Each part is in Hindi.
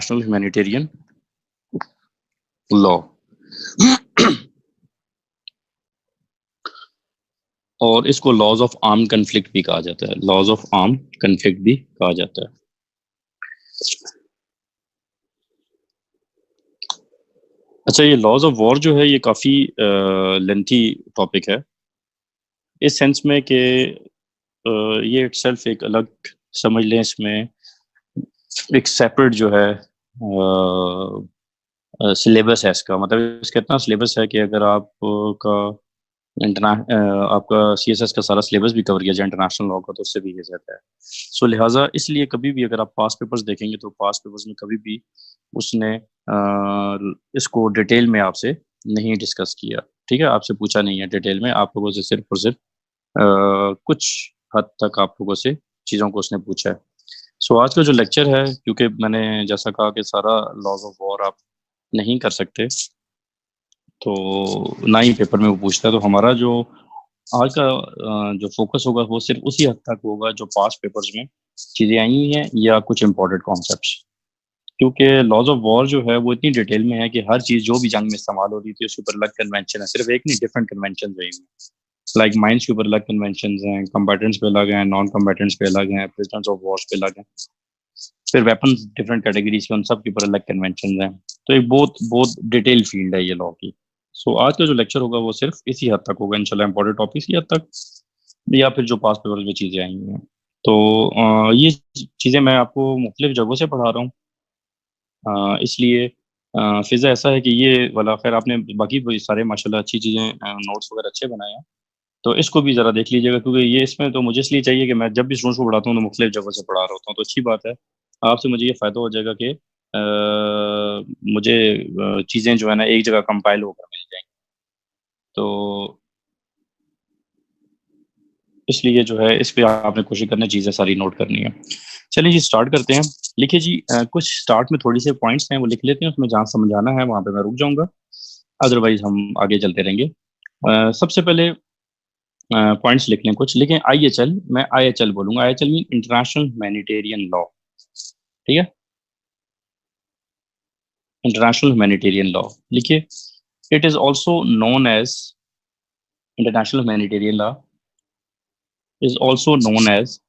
इंटरनेशनल ह्यूमैनिटेरियन लॉ और इसको लॉज ऑफ आर्म कन्फ्लिक्ट भी कहा जाता है। लॉज ऑफ आर्म कन्फ्लिक्ट भी कहा जाता है। अच्छा, ये लॉज ऑफ वॉर जो है ये काफी लेंथी टॉपिक है इस सेंस में कि ये इटसेल्फ एक अलग समझ लें, इसमें एक सेपरेट जो है सिलेबस है इसका। मतलब इसका इतना सिलेबस है कि अगर आपका इंटरना आपका सीएसएस का सारा सिलेबस भी कवर किया जाए इंटरनेशनल लॉ का तो उससे भी ये जाता है। सो लिहाजा इसलिए कभी भी अगर आप पास पेपर्स देखेंगे तो पास पेपर्स में कभी भी उसने इसको डिटेल में आपसे नहीं डिस्कस किया। ठीक है, आपसे पूछा नहीं है डिटेल में, आप लोगों से सिर्फ और सिर्फ कुछ हद तक आप लोगों से चीज़ों को उसने पूछा है। सो आज का जो लेक्चर है, क्योंकि मैंने जैसा कहा कि सारा लॉज ऑफ वॉर आप नहीं कर सकते तो ना ही पेपर में वो पूछता है, तो हमारा जो आज का जो फोकस होगा वो सिर्फ उसी हद तक होगा जो पास्ट पेपर्स में चीज़ें आई हुई हैं या कुछ इंपॉर्टेंट कॉन्सेप्ट्स। क्योंकि लॉज ऑफ वॉर जो है वो इतनी डिटेल में है कि हर चीज़ जो भी जंग में इस्तेमाल हो रही थी उसके ऊपर अलग कन्वेंशन है, सिर्फ एक नहीं, डिफरेंट कन्वेंशन रही हुई। लाइक माइंस के ऊपर अलग कन्वेंशन हैं, कम्बैटेंट्स पे अलग हैं, नॉन कम्बैटेंट्स पे अलग हैं, प्रिजनर्स ऑफ वॉर्स पे अलग हैं, फिर वेपन्स डिफरेंट कैटेगरीज के उन सब के ऊपर अलग कन्वेंशन हैं। तो एक बहुत बहुत डिटेल फील्ड है ये लॉ की। सो आज का जो लेक्चर होगा वो सिर्फ इसी हद तक होगा इंशाल्लाह, इंपॉर्टेंट टॉपिक्स की हद तक या फिर जो पास पेपर्स में चीज़ें आई हैं। तो ये चीज़ें मैं आपको मुख्तलिफ जगहों से पढ़ा रहा हूँ, इसलिए फिज़ा ऐसा है कि ये वाला, खैर आपने बाकी वो सारे माशाल्लाह अच्छी चीज़ें नोट्स वगैरह अच्छे बनाए हैं, तो इसको भी ज़रा देख लीजिएगा क्योंकि ये इसमें तो मुझे इसलिए चाहिए कि मैं जब भी स्टूडेंट्स को पढ़ाता हूँ तो मुख्तलिफ जगहों से पढ़ा रहा होता हूँ, तो अच्छी बात है। आपसे मुझे ये फ़ायदा हो जाएगा कि मुझे चीज़ें जो है ना एक जगह कंपाइल होकर मिल जाएंगी, तो इसलिए जो है इस पे आपने कोशिश करनी है चीज़ें सारी नोट करनी है। चलिए जी स्टार्ट करते हैं। लिखिए जी, कुछ स्टार्ट में थोड़ी से पॉइंट्स हैं वो लिख लेते हैं, उसमें जहाँ समझाना है वहाँ पे मैं रुक जाऊंगा, अदरवाइज हम आगे चलते रहेंगे। सबसे पहले पॉइंट्स लिख लें कुछ, लिखें आईएचएल। मैं आईएचएल बोलूंगा, IHL mean international humanitarian law. ठीक है, इंटरनेशनल ह्यूमैनिटेरियन लॉ लिखिए। It is also known as, international humanitarian law is also known as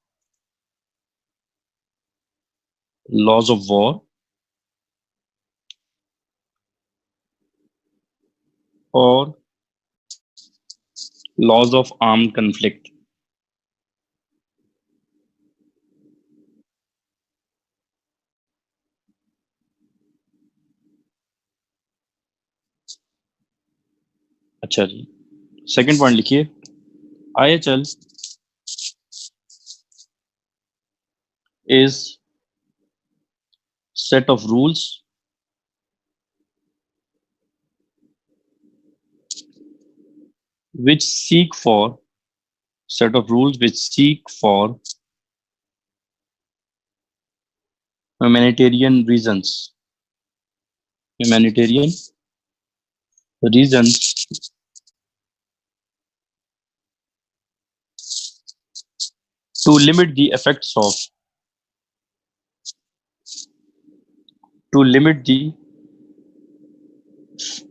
laws of war और लॉज ऑफ आर्म्ड कन्फ्लिक्ट। अच्छा जी, सेकंड पॉइंट लिखिए, आईएचएल is set of rules which seek for, set of rules which seek for humanitarian reasons, humanitarian reasons to limit the effects of, to limit the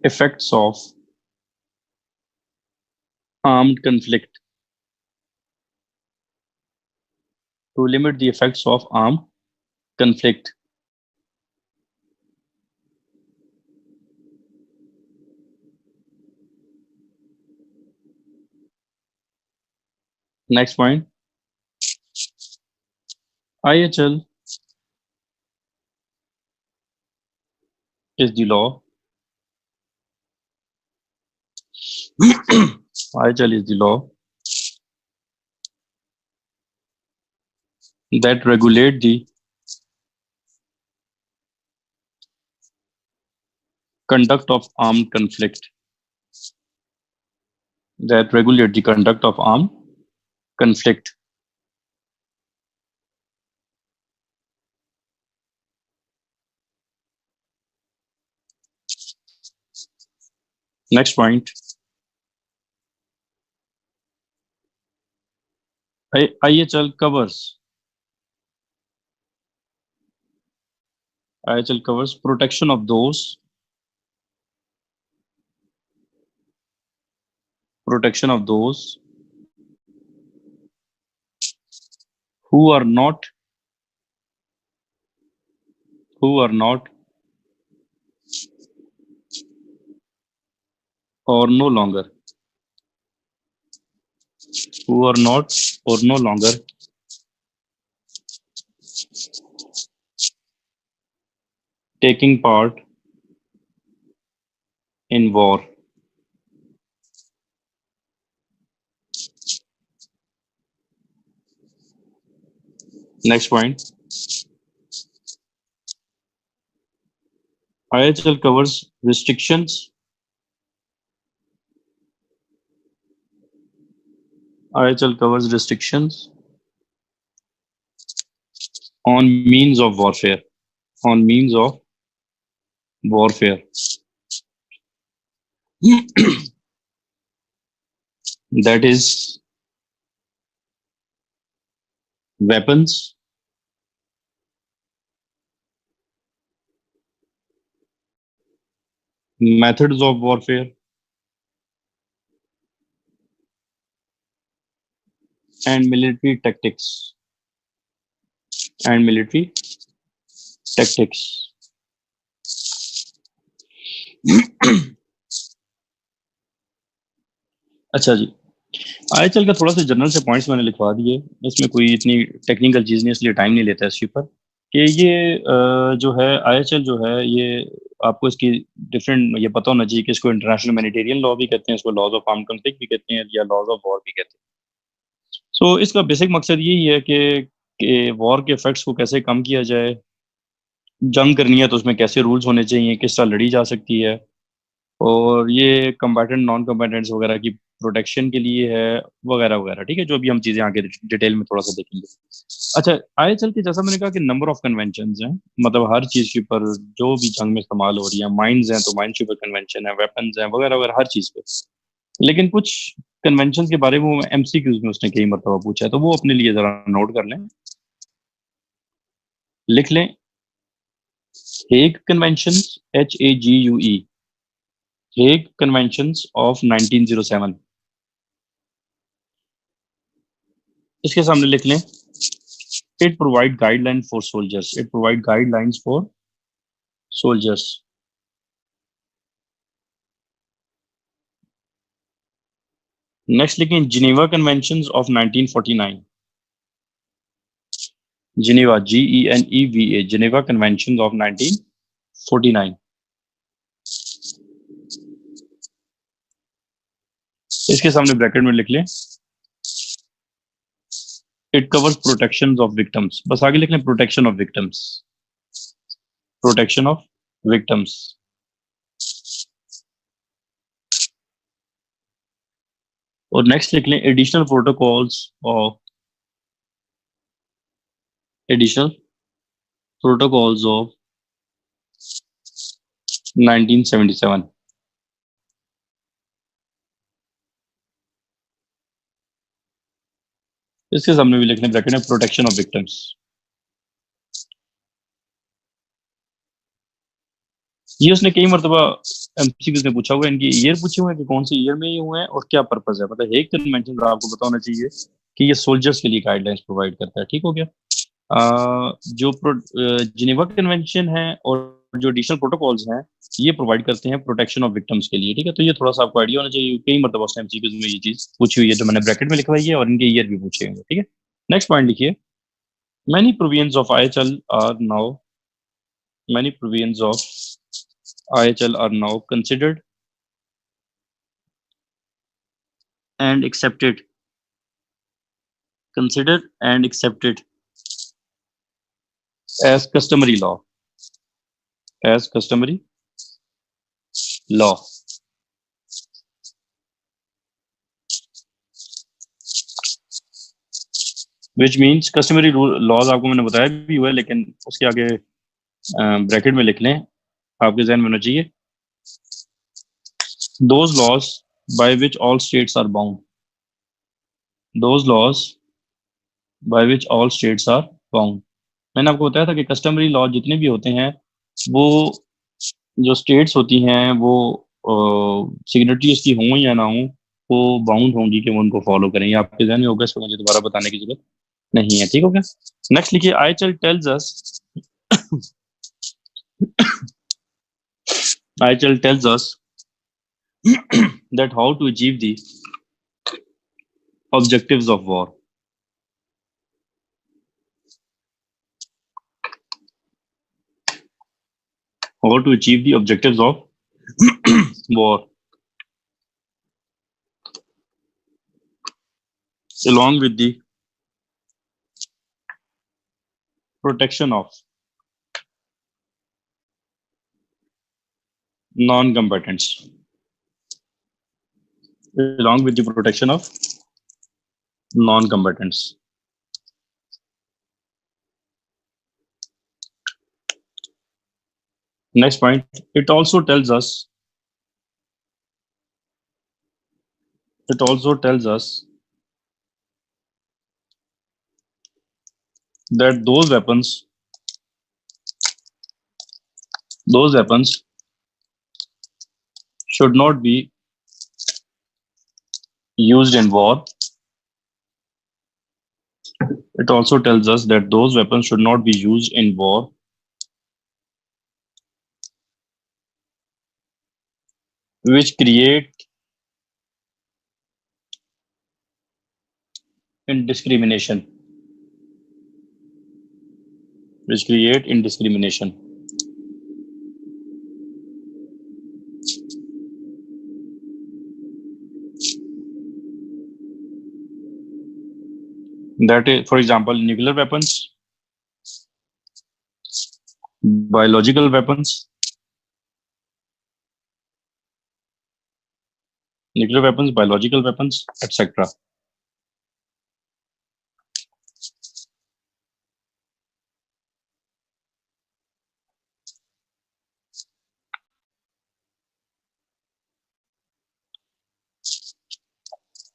effects of armed conflict, to limit the effects of armed conflict. Next point, IHL is the law. IHL is the law that regulate the conduct of armed conflict, that regulate the conduct of armed conflict. Next point, IHL covers IHL covers protection of those who are not who are not or no longer who are not or no longer taking part in war. Next point. IHL covers restrictions. IHL covers restrictions on means of warfare. On means of warfare. That is weapons, methods of warfare, and military tactics. And military tactics. अच्छा जी, आईएचएल का थोड़ा सा जनरल से पॉइंट्स मैंने लिखवा दिए, इसमें कोई इतनी टेक्निकल चीज नहीं, इसलिए टाइम नहीं लेता इसके ऊपर कि ये जो है आईएचएल जो है ये आपको इसकी डिफरेंट ये पता होना चाहिए कि इसको इंटरनेशनल ह्यूमैनिटेरियन लॉ भी कहते हैं, इसको लॉज ऑफ आर्म कॉन्फ्लिक्ट भी कहते हैं या लॉज ऑफ वॉर भी कहते हैं। सो इसका बेसिक मकसद यही है कि वॉर के इफेक्ट्स को कैसे कम किया जाए, जंग करनी है तो उसमें कैसे रूल्स होने चाहिए, किस तरह लड़ी जा सकती है, और ये कम्बैटेंट नॉन कम्बैटेंट्स वगैरह की प्रोटेक्शन के लिए है, वगैरह वगैरह। ठीक है, जो अभी हम चीजें आगे डिटेल में थोड़ा सा देखेंगे। अच्छा, आगे चल के जैसा मैंने कहा कि नंबर ऑफ कन्वेंशन हैं, मतलब हर चीज के ऊपर जो भी जंग में इस्तेमाल हो रही है, माइंस हैं तो माइंस के ऊपर कन्वेंशन है, वेपन्स हैं वगैरह वगैरह हर चीज पे। लेकिन कुछ कन्वेंशन के बारे में एमसीक्यूज में उसने कई मरतबा पूछा है, तो वो अपने लिए जरा नोट कर लें, लिख लें। Hague convention, HAGUE, Hague conventions of 1907। इसके सामने लिख लें, it provide guideline for soldiers, it provide guidelines for soldiers. Next लिखें, Geneva conventions of 1949, Geneva GENEVA, Geneva conventions of 1949। इसके सामने ब्रैकेट में लिख लें, it covers protection of victims, बस आगे लिख लें protection of victims, protection of victims. और नेक्स्ट लिख लें, additional protocols of additional protocols of 1977। इसके सामने भी लिखने ब्रैकेट में प्रोटेक्शन ऑफ विक्टिम्स। ये उसने कई मरतबा एमसीक्यूज में पूछा हुआ है, इनकी ईयर पूछे हुए हैं कि कौन सी ईयर में ये हुए हैं और क्या पर्पस है। मतलब हेग कन्वेंशन का आपको पता होना चाहिए कि ये सोल्जर्स के लिए गाइडलाइंस प्रोवाइड करता है। ठीक हो गया। जो जिनेवा कन्वेंशन है और जो एडिशनल प्रोटोकॉल्स हैं ये प्रोवाइड करते हैं प्रोटेक्शन ऑफ विक्टिम्स के लिए। ठीक है, तो ये थोड़ा सा आपको आइडिया होना चाहिए, कई मरतबा उसने एमसीक्यूज में ये चीज पूछी हुई है जो मैंने ब्रैकेट में लिखवाई है, और इनके ईयर भी पूछे हुए। ठीक है, नेक्स्ट पॉइंट लिखिए, many provisions of IHL are now many provisions of IHL are now considered and accepted as customary law, as customary law। which means customary laws आपको मैंने बताया भी हुआ है, लेकिन उसके आगे ब्रैकेट में लिख लें, आपके जहन में होना चाहिए, those laws by which all states are bound, those laws by which all states are bound। मैंने आपको बताया था कि कस्टमरी लॉ जितने भी होते हैं वो जो स्टेट्स होती हैं वो सिग्नेटरीज की हों या ना हों, वो बाउंड होंगी कि वो उनको फॉलो करें। ये आपके ध्यान में होगा, इसको मुझे दोबारा बताने की जरूरत नहीं है। ठीक हो गया। नेक्स्ट लिखिए, आईचल टेल्स अस आईचल tells us that how to achieve the objectives of war. How to achieve the objectives of war, along with the protection of non-combatants. Along with the protection of non-combatants. Next point, it also tells us that those weapons should not be used in war. It also tells us that those weapons should not be used in war which create indiscrimination. Which create indiscrimination. That is, for example, nuclear weapons, biological weapons, etc.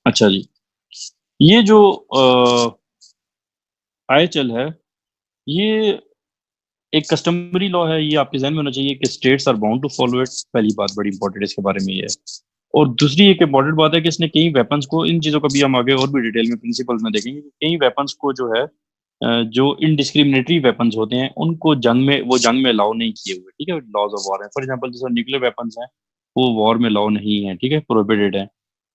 अच्छा जी, ये जो आईएचएल है, ये एक कस्टमरी लॉ है। ये आपके ध्यान में होना चाहिए कि states are bound to follow it. पहली बात बड़ी इंपॉर्टेंट इसके बारे में ये है। और दूसरी एक इम्पॉर्टेंट बात है कि इसने कई वेपन्स को, इन चीजों का भी हम आगे और भी डिटेल में प्रिंसिपल्स में देखेंगे कि कई वेपन्स को जो है जो इनडिस्क्रिमिनेटरी वेपन्स होते हैं उनको जंग में अलाउ नहीं किए हुए। ठीक है, लॉज ऑफ वॉर है। फॉर एग्जांपल जैसे न्यूक्लियर वेपन्स हैं, वो वॉर में अलाउ नहीं है। ठीक है, प्रोहिबिटेड है।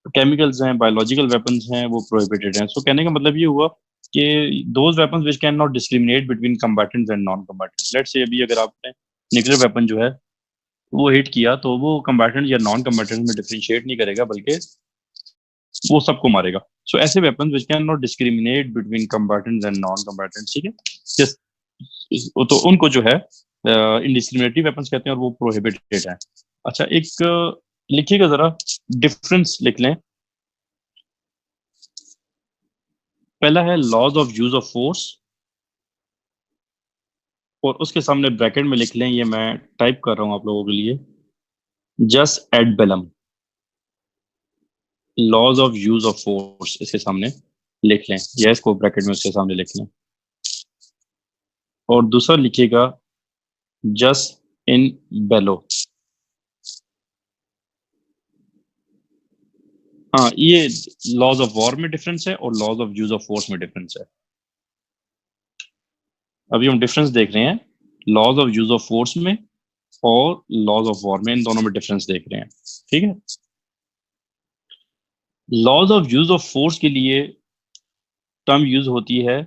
केमिकल्स हैं, बायोलॉजिकल वेपन्स हैं, वो प्रोहिबिटेड हैं। सो कहने का मतलब ये हुआ कि those weapons which can not discriminate between combatants and non combatants. Let's say अभी अगर आपने न्यूक्लियर वेपन जो है वो हिट किया, तो वो कम्बैटेंट या नॉन कम्बैटेंट में डिफरेंशिएट नहीं करेगा, बल्कि वो सबको मारेगा। सो ऐसे weapons which can not discriminate between combatants and non combatants, ठीक है, तो उनको जो है इनडिस्क्रिमिनेटरी वेपन्स कहते हैं और वो प्रोहिबिटेड है। अच्छा, एक लिखिएगा जरा, डिफरेंस लिख लें। पहला है laws of use of force, और उसके सामने ब्रैकेट में लिख लें, ये मैं टाइप कर रहा हूं आप लोगों के लिए, jus ad bellum. Laws of use of force इसके सामने लिख लें, या इसको ब्रैकेट में उसके सामने लिख लें। और दूसरा लिखिएगा जस्ट इन बेलो। हाँ, ये लॉज ऑफ वॉर में डिफरेंस है और laws of use of force में डिफरेंस है। अभी हम डिफरेंस देख रहे हैं laws of use of force में और लॉज ऑफ वॉर में, इन दोनों में डिफरेंस देख रहे हैं। ठीक है, laws of use of force के लिए टर्म यूज होती है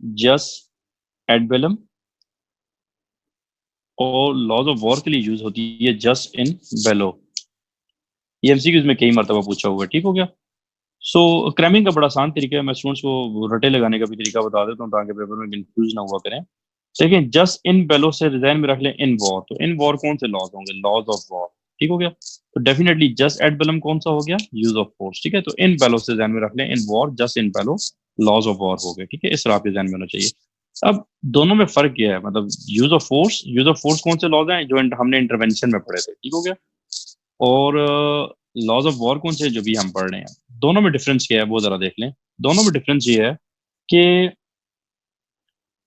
जस्ट एड बेलम, और लॉज ऑफ वॉर के लिए यूज होती है जस्ट इन बेलो। ये एमसीक्यूज में कई मरतबा पूछा हुआ है। ठीक हो गया। सो क्रैमिंग का बड़ा आसान तरीका है, मैं स्टूडेंट्स को रटे लगाने का भी तरीका बता देता हूँ ताकि पेपर में कंफ्यूज ना हुआ करें। देखिए, जस्ट इन बेलो से डिजाइन में रख लें इन वॉर, तो इन वॉर कौन से लॉज होंगे? Laws of war. ठीक हो गया। तो डेफिनेटली जस्ट एट बेलम कौन सा हो गया? Use of force. ठीक है, तो इन बेलो से डिजाइन में रख लें in war, just in bello laws of war हो गए। ठीक है, इस तरह आपके डिजाइन में होना चाहिए। अब दोनों में फर्क क्या है? मतलब यूज ऑफ फोर्स कौन से लॉज हैं? जो हमने इंटरवेंशन में पढ़े थे। ठीक हो गया। और लॉज ऑफ वॉर कौन से, जो भी हम पढ़ रहे हैं। दोनों में डिफरेंस क्या है वो जरा देख लें। दोनों में डिफरेंस ये है कि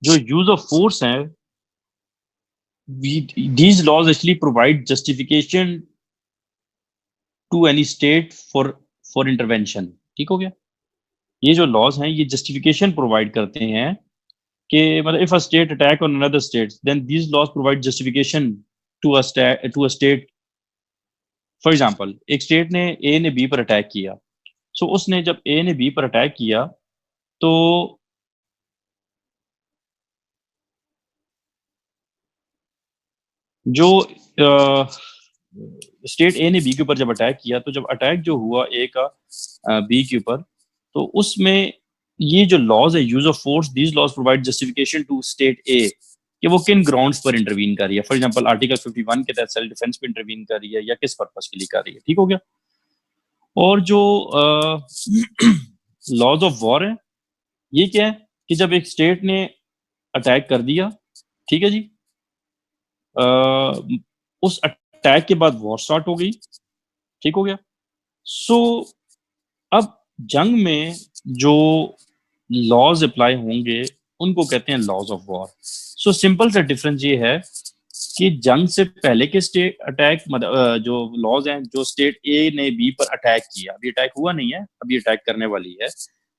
जो यूज ऑफ फोर्स है these laws actually provide justification to any state for intervention. ठीक हो गया? ये जो laws हैं ये justification provide करते हैं कि मतलब if a state attack on another state, then these laws provide justification to a state. For example, एक state ने A ने B पर अटैक किया, so उसने जब A ने B पर अटैक किया तो जो स्टेट ए ने बी के ऊपर जब अटैक किया, तो जब अटैक जो हुआ ए का बी के ऊपर, तो उसमें ये जो लॉज है use of force, these laws provide justification to state a कि वो किन ग्राउंड्स पर इंटरवीन कर रही है. फॉर एग्जांपल आर्टिकल 51 के तहत सेल्फ डिफेंस पे इंटरवीन कर रही है या किस पर्पस के लिए कर रही है. ठीक हो गया? और जो लॉज ऑफ वॉर है ये क्या है कि जब एक स्टेट ने अटैक कर दिया, ठीक है जी, उस अटैक के बाद वॉर स्टार्ट हो गई. ठीक हो गया? सो अब जंग में जो लॉज अप्लाई होंगे उनको कहते हैं laws of war. So simple सा डिफरेंस ये है कि जंग से पहले के स्टेट अटैक मतलब जो लॉज हैं, जो स्टेट ए ने बी पर अटैक किया, अभी अटैक हुआ नहीं है, अभी अटैक करने वाली है,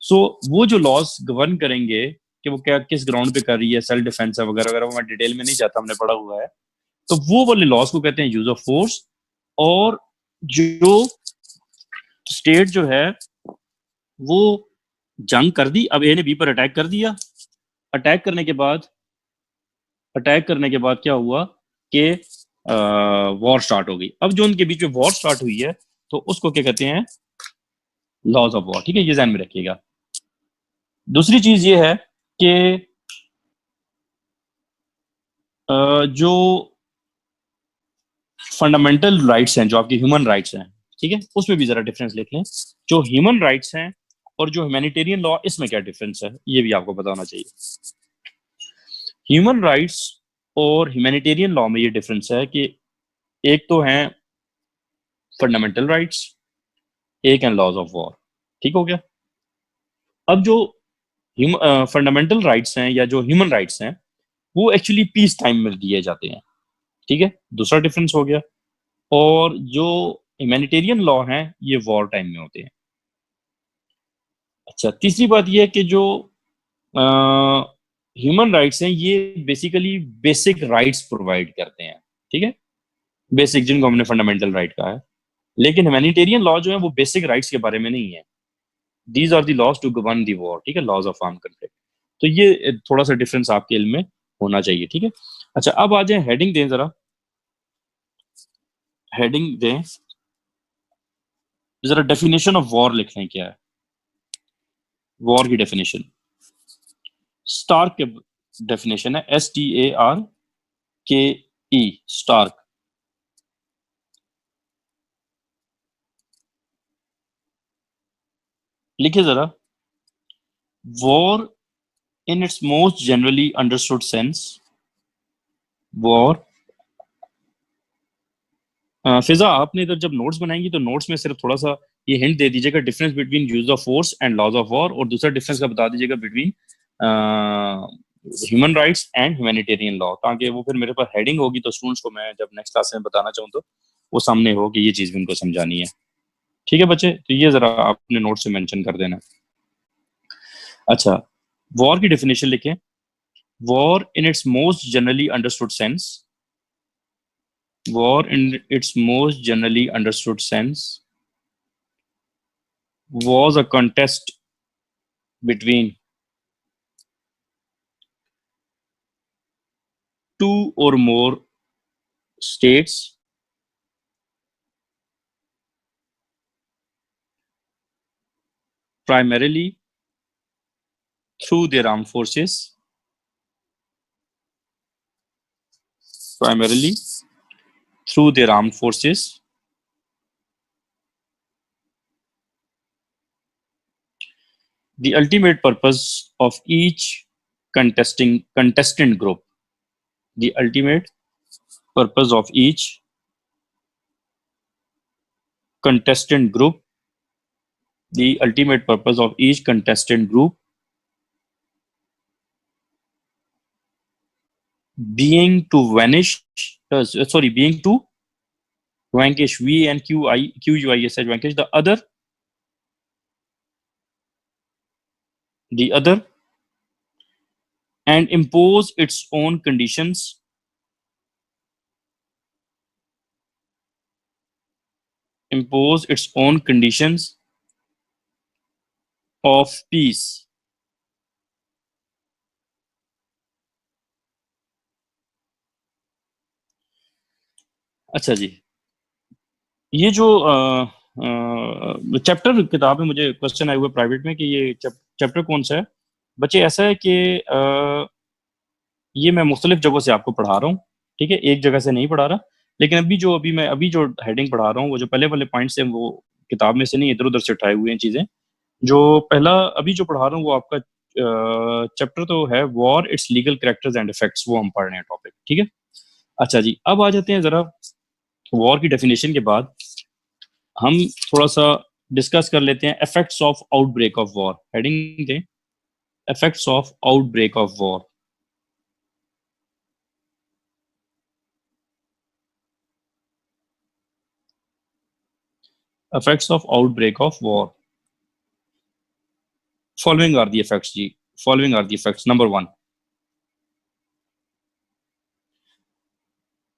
सो वो जो लॉज गवर्न करेंगे कि वो क्या किस ग्राउंड पे कर रही है, सेल्फ डिफेंस है वगैरह वगैरह, मैं डिटेल में नहीं जाता, हमने पढ़ा हुआ है. तो वो वाले लॉज को कहते हैं यूज ऑफ फोर्स. और जो स्टेट जो है वो जंग कर दी, अब ए ने बी पर अटैक कर दिया, अटैक करने के बाद क्या हुआ कि वॉर स्टार्ट हो गई. अब जो उनके बीच में वॉर स्टार्ट हुई है तो उसको क्या कहते हैं? Laws of war. ठीक है, ये ध्यान में रखिएगा. दूसरी चीज ये है कि जो फंडामेंटल राइट्स हैं, जो आपके ह्यूमन राइट्स हैं, ठीक है, उसमें भी जरा डिफरेंस लिख लें. जो ह्यूमन राइट्स हैं और जो ह्यूमैनिटेरियन लॉ, इसमें क्या डिफरेंस है ये भी आपको पता होना चाहिए. ह्यूमन राइट्स और ह्यूमैनिटेरियन लॉ में ये डिफरेंस है कि एक तो है फंडामेंटल राइट्स, एक है लॉज ऑफ वॉर. ठीक हो गया? अब जो फंडामेंटल राइट्स हैं या जो ह्यूमन राइट्स हैं वो एक्चुअली पीस टाइम में दिए जाते हैं. ठीक है, दूसरा डिफरेंस हो गया. और जो ह्यूमैनिटेरियन लॉ हैं ये वॉर टाइम में होते हैं. अच्छा, तीसरी बात ये है कि जो ह्यूमन राइट्स हैं ये बेसिकली बेसिक राइट्स प्रोवाइड करते हैं. ठीक है, बेसिक, जिनको हमने फंडामेंटल राइट कहा है. लेकिन ह्यूमैनिटेरियन लॉ जो है वो बेसिक राइट्स के बारे में नहीं है. These are the laws to govern the war. ठीक है, लॉज ऑफ आर्म कन्फ्लिक्ट. तो ये थोड़ा सा डिफरेंस आपके इल्म में होना चाहिए. ठीक है. अच्छा, अब आ जाए, हेडिंग दें जरा, हेडिंग दें जरा, डेफिनेशन ऑफ वॉर लिख लें. क्या है वॉर की डेफिनेशन? स्टार्क के डेफिनेशन है STARKE, स्टार्क. लिखे जरा. War in its most generally understood sense, war. फिजा, आपने इधर जब नोट्स बनाएंगी तो नोट्स में सिर्फ थोड़ा सा ये हिंट दे दीजिएगा difference between use of force and laws of war, और दूसरा डिफरेंस का बता दीजिएगा between human rights and humanitarian law, ताकि वो फिर मेरे पास हेडिंग होगी तो स्टूडेंट्स को मैं जब नेक्स्ट क्लास में बताना चाहूँ तो वो सामने हो कि ये चीज़ भी उनको समझानी है. ठीक है बच्चे, तो ये जरा आपने नोट्स से मेंशन कर देना. अच्छा, वॉर की डेफिनेशन लिखें. War in its most generally understood sense, war in its most generally understood sense was a contest between two or more states primarily through their armed forces, primarily through their armed forces, the ultimate purpose of each contestant group, the ultimate purpose of each contestant group, the ultimate purpose of each contestant group being to vanish, sorry, being to vanquish, VNQUISH, vanquish the other, and impose its own conditions, impose its own conditions of peace. अच्छा जी, ये जो चैप्टर किताब है, मुझे क्वेश्चन आए हुए प्राइवेट में कि ये चैप्टर कौन सा है। बच्चे ऐसा है कि ये मैं मुख्तलिफ जगहों से आपको पढ़ा रहा हूँ, ठीक है, एक जगह से नहीं पढ़ा रहा। लेकिन अभी जो हेडिंग पढ़ा रहा हूँ, वो जो पहले वाले पॉइंट्स हैं वो किताब में से नहीं, इधर उधर से उठाए हुए हैं चीजें। जो पहला अभी जो पढ़ा रहा हूँ वो आपका चैप्टर तो है war, it's legal characters and effects, वो हम पढ़ रहे हैं टॉपिक, ठीक है। अच्छा जी, अब आ जाते हैं जरा वॉर की डेफिनेशन के बाद हम थोड़ा सा डिस्कस कर लेते हैं effects of outbreak of war. Heading दें, effects of outbreak of war. Effects of outbreak of war. Following are the effects जी, following are the effects. Number one,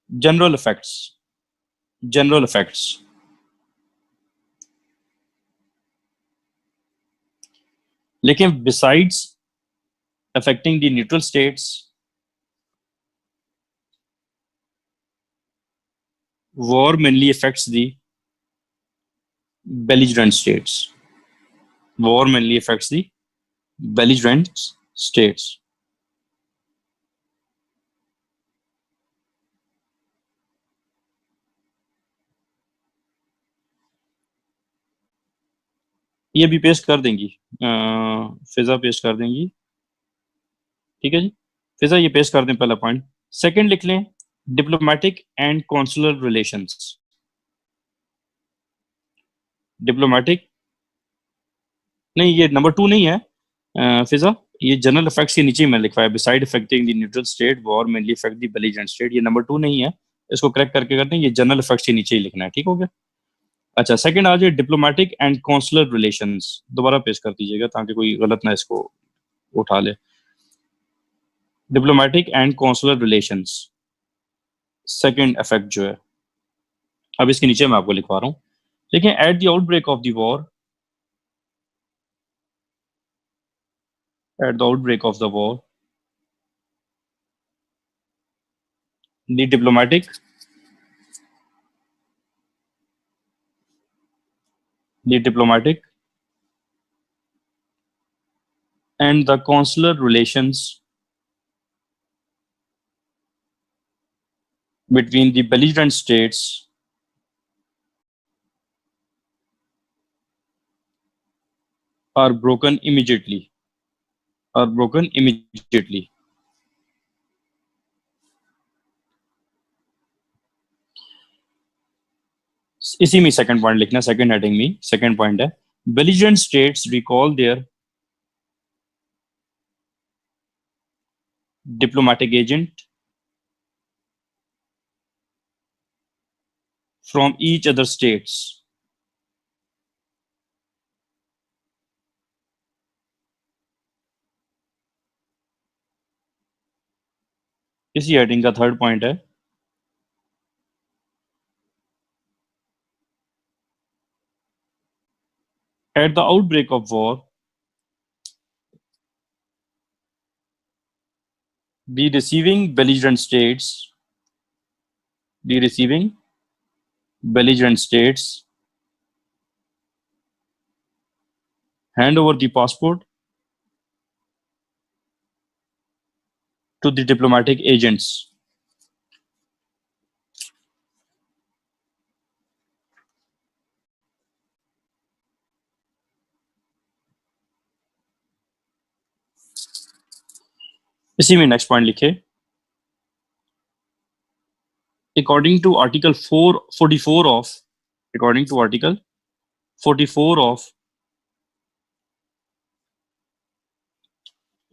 general effects, general effects. लेकिन besides affecting the neutral states, war mainly affects the belligerent states. War mainly affects the belligerent states. ये भी पेश कर देंगी, फिजा पेश कर देंगी, ठीक है जी। फिजा ये पेश कर दें पहला पॉइंट। सेकंड लिख लें, diplomatic and consular relations. Diplomatic नहीं, ये नंबर टू नहीं है फिजा, ये जनरल इफेक्ट्स के नीचे ही मैंने लिखवाया, beside affecting the neutral state war mainly affect the belligerent state, ये नंबर टू नहीं है, इसको करेक्ट करके करते हैं, ये जनरल इफेक्ट्स के नीचे ही लिखना है, ठीक हो गया। अच्छा, सेकंड आ जाए डिप्लोमेटिक एंड कॉन्सुलर रिलेशंस, दोबारा पेश कर दीजिएगा ताकि कोई गलत ना इसको उठा ले। Diplomatic and consular relations, second effect जो है, अब इसके नीचे मैं आपको लिखवा रहा हूँ। देखिए, eight the outbreak of the war, eight the outbreak of the war, the diplomatic, the diplomatic and the consular relations between the belligerent states are broken immediately, are broken immediately. इसी में सेकंड पॉइंट लिखना, सेकंड हेडिंग में सेकंड पॉइंट है, belligerent states recall their diplomatic agent from each other states. इसी हेडिंग का थर्ड पॉइंट है, at the outbreak of war, the receiving belligerent states, the receiving belligerent states hand over the passport to the diplomatic agents. इसी में नेक्स्ट पॉइंट लिखे, according to article 444 of, according to article 44 of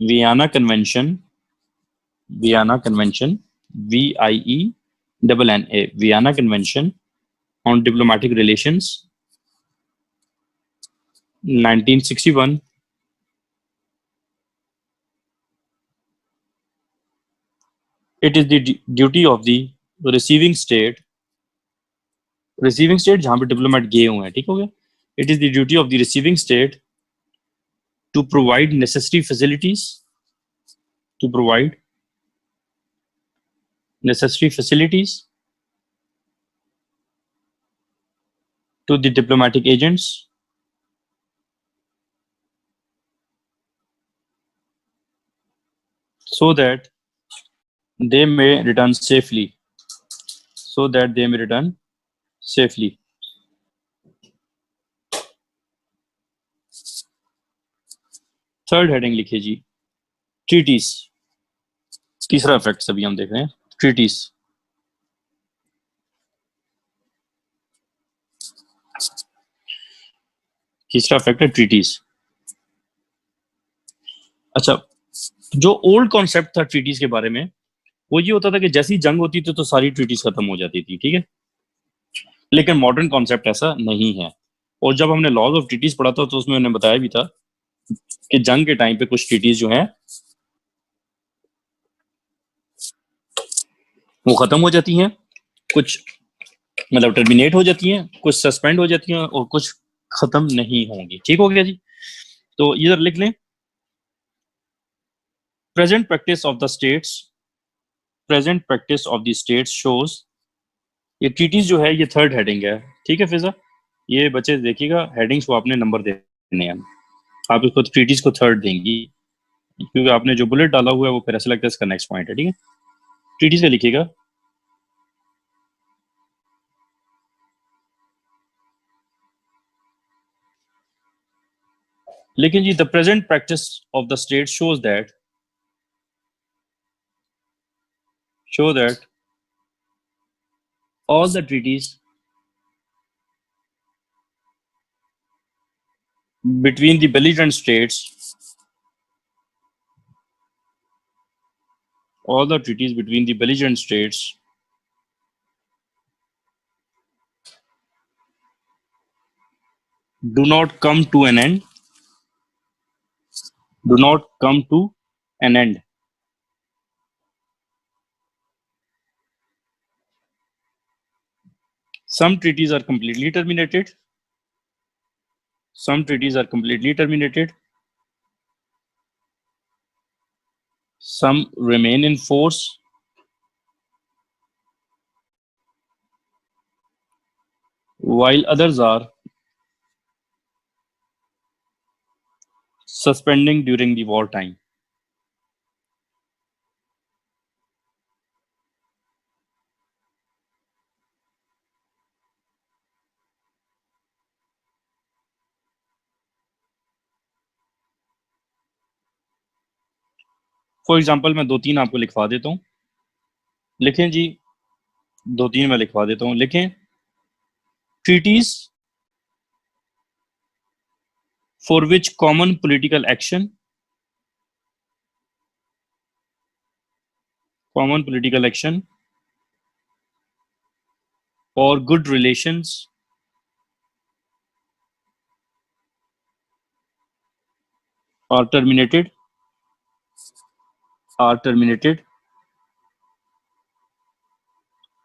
Vienna Convention, Vienna Convention, VIENNA, Vienna Convention on Diplomatic Relations, 1961. It is the duty of the receiving state जहां पे डिप्लोमेट गए हुए हैं, ठीक हो गया. It is the duty of the receiving state to provide necessary facilities, to provide necessary facilities to the diplomatic agents so that they may return safely. So that they may return safely. Third heading लिखिए जी, ट्रीटीज. तीसरा इफेक्ट अभी हम देख रहे हैं, ट्रीटीज. तीसरा इफेक्ट है ट्रीटीज. अच्छा, जो ओल्ड कॉन्सेप्ट था ट्रीटीज के बारे में वो ये होता था कि जैसी जंग होती थी तो सारी ट्रीटीज खत्म हो जाती थी, ठीक है. लेकिन मॉडर्न कॉन्सेप्ट ऐसा नहीं है. और जब हमने लॉज ऑफ ट्रीटीज पढ़ा था तो उसमें उन्होंने बताया भी था कि जंग के टाइम पे कुछ ट्रीटीज जो हैं वो खत्म हो जाती हैं, कुछ मतलब टर्मिनेट हो जाती हैं, कुछ सस्पेंड हो जाती हैं और कुछ खत्म नहीं होंगी. ठीक हो गया जी. तो इधर लिख लें, present practice of the states shows. ये ट्रीटीज जो है ये थर्ड हेडिंग है, ठीक है फिजा. ये बच्चे देखिएगा, हेडिंग्स को आपने नंबर देने हैं. आप इसको ट्रीटीज को थर्ड देंगी क्योंकि आपने जो बुलेट डाला हुआ है वो फिर ऐसा लगता है इसका नेक्स्ट पॉइंट है, ठीक है. ट्रीटीज का लिखिएगा. लेकिन जी, the present practice of the state shows that all the treaties between the belligerent states do not come to an end. Some treaties are completely terminated. Some remain in force. While others are suspending during the wartime. For example मैं 2-3 आपको लिखवा देता हूँ. लिखें जी, 2-3 मैं लिखवा देता हूँ. लिखें, treaties for which common political action or good relations are terminated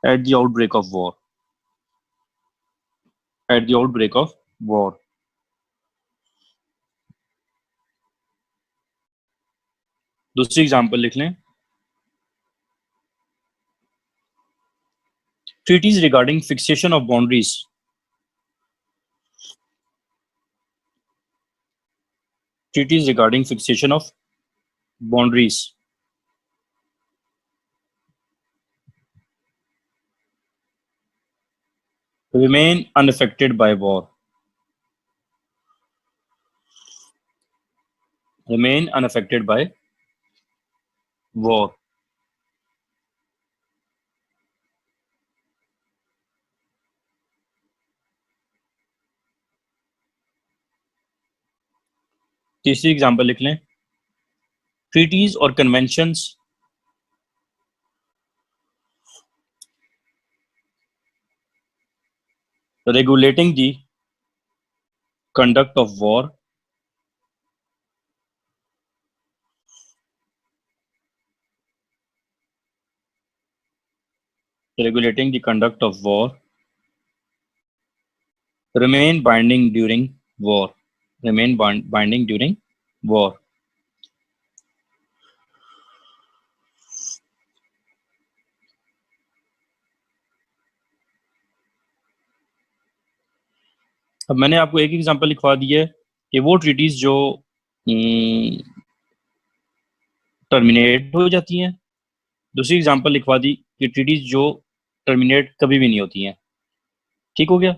at the outbreak of war. दूसरी एग्जाम्पल लिख लें, treaties regarding fixation of boundaries remain unaffected by war. तीसरी एग्जाम्पल लिख लें, ट्रीटीज और conventions regulating the conduct of war, regulating the conduct of war, remain binding during war, remain binding during war. अब मैंने आपको एक एग्जांपल लिखवा दी है कि वो ट्रीटीज जो टर्मिनेट हो जाती हैं, दूसरी एग्जांपल लिखवा दी कि ट्रीटीज जो टर्मिनेट कभी भी नहीं होती हैं। ठीक हो गया?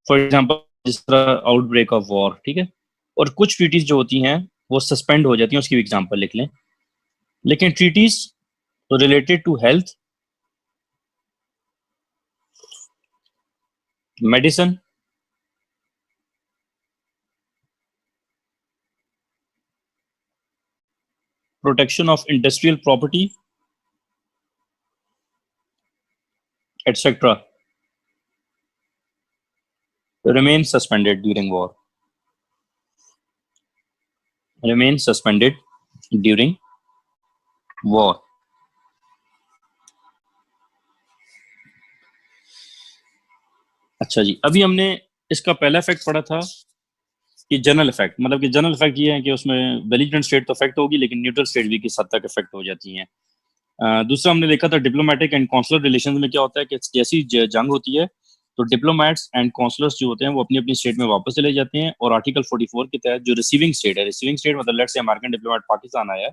फॉर एग्जांपल जिस तरह आउटब्रेक ऑफ वॉर, ठीक है। और कुछ ट्रीटीज जो होती हैं वो सस्पेंड हो जाती हैं, उसकी भी एग्जांपल लिख लें। लेकिन treaties related to health, medicine, protection of industrial property etc. remain suspended during war. Remain suspended during war. अच्छा जी, अभी हमने इसका पहला इफेक्ट पढ़ा था कि जनरल इफेक्ट, मतलब कि जनरल इफेक्ट ये है कि उसमें बेलिजेरेंट स्टेट तो इफेक्ट होगी लेकिन न्यूट्रल स्टेट भी किस हद तक इफेक्ट हो जाती हैं। दूसरा हमने देखा था डिप्लोमेटिक एंड कॉन्सुलर रिलेशंस में क्या होता है कि जैसी जंग होती है तो डिप्लोमेट्स एंड कॉन्सुलर्स जो होते हैं वो अपनी अपनी स्टेट में वापस चले जाते हैं, और आर्टिकल 44 के तहत जो रिसीविंग स्टेट है, रिसीविंग स्टेट मतलब let's say American diplomat Pakistan आया है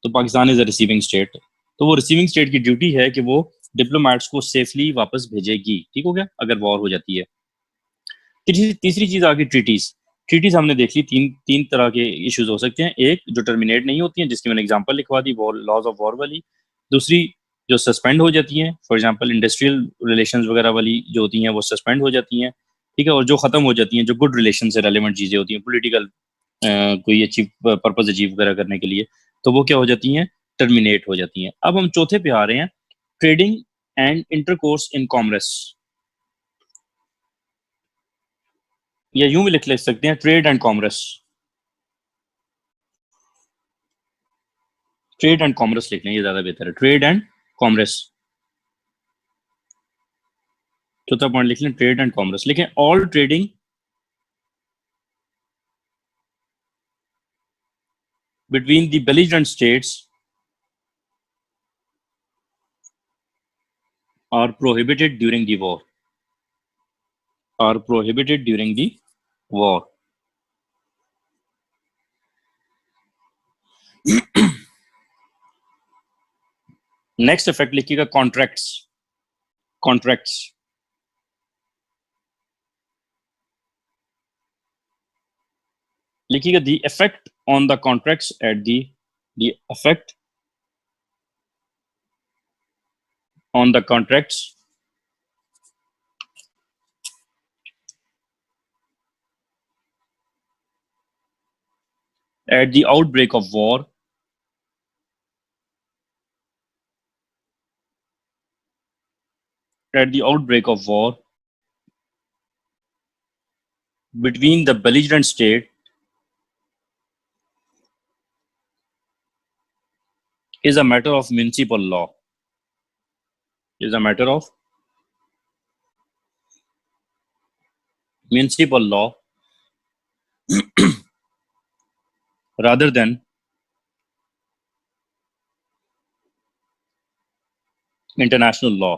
तो Pakistan is a receiving state, तो वो रिसीविंग स्टेट की ड्यूटी है कि वो डिप्लोमेट्स को सेफली वापस भेजेगी। ठीक हो गया अगर वॉर हो जाती है। तीसरी चीज आ गई ट्रीटीज। ट्रीटीज हमने देख ली, तीन तरह के इश्यूज हो सकते हैं। एक जो टर्मिनेट नहीं होती हैं जिसकी मैंने एग्जांपल लिखवा दी, वो लॉज ऑफ वॉर वाली। दूसरी जो सस्पेंड हो जाती हैं, फॉर एग्जांपल इंडस्ट्रियल रिलेशंस वगैरह वाली जो होती हैं वो सस्पेंड हो जाती हैं। ठीक है, और जो खत्म हो जाती हैं, जो गुड रिलेशन से रेलिवेंट चीजें होती हैं, पॉलिटिकल कोई अचीव पर्पज अचीव वगैरह करने के लिए, तो वो क्या हो जाती हैं, टर्मिनेट हो जाती हैं। अब हम चौथे पे आ रहे हैं, trading and intercourse in commerce, या यूं भी लिख सकते हैं trade and commerce. Trade and commerce लिख लें, ये ज्यादा बेहतर है, ट्रेड एंड कॉमर्स। चौथा पॉइंट लिख लें ट्रेड एंड कॉमर्स। लिखें all trading between the belligerent states are prohibited during the war, are prohibited during the war. Next effect लिखिएगा कॉन्ट्रैक्ट्स। कॉन्ट्रैक्ट्स लिखिएगा the effect on the contracts at the effect on the contracts at the outbreak of war at the outbreak of war between the belligerent state is a matter of municipal law, is a matter of municipal law rather than international law.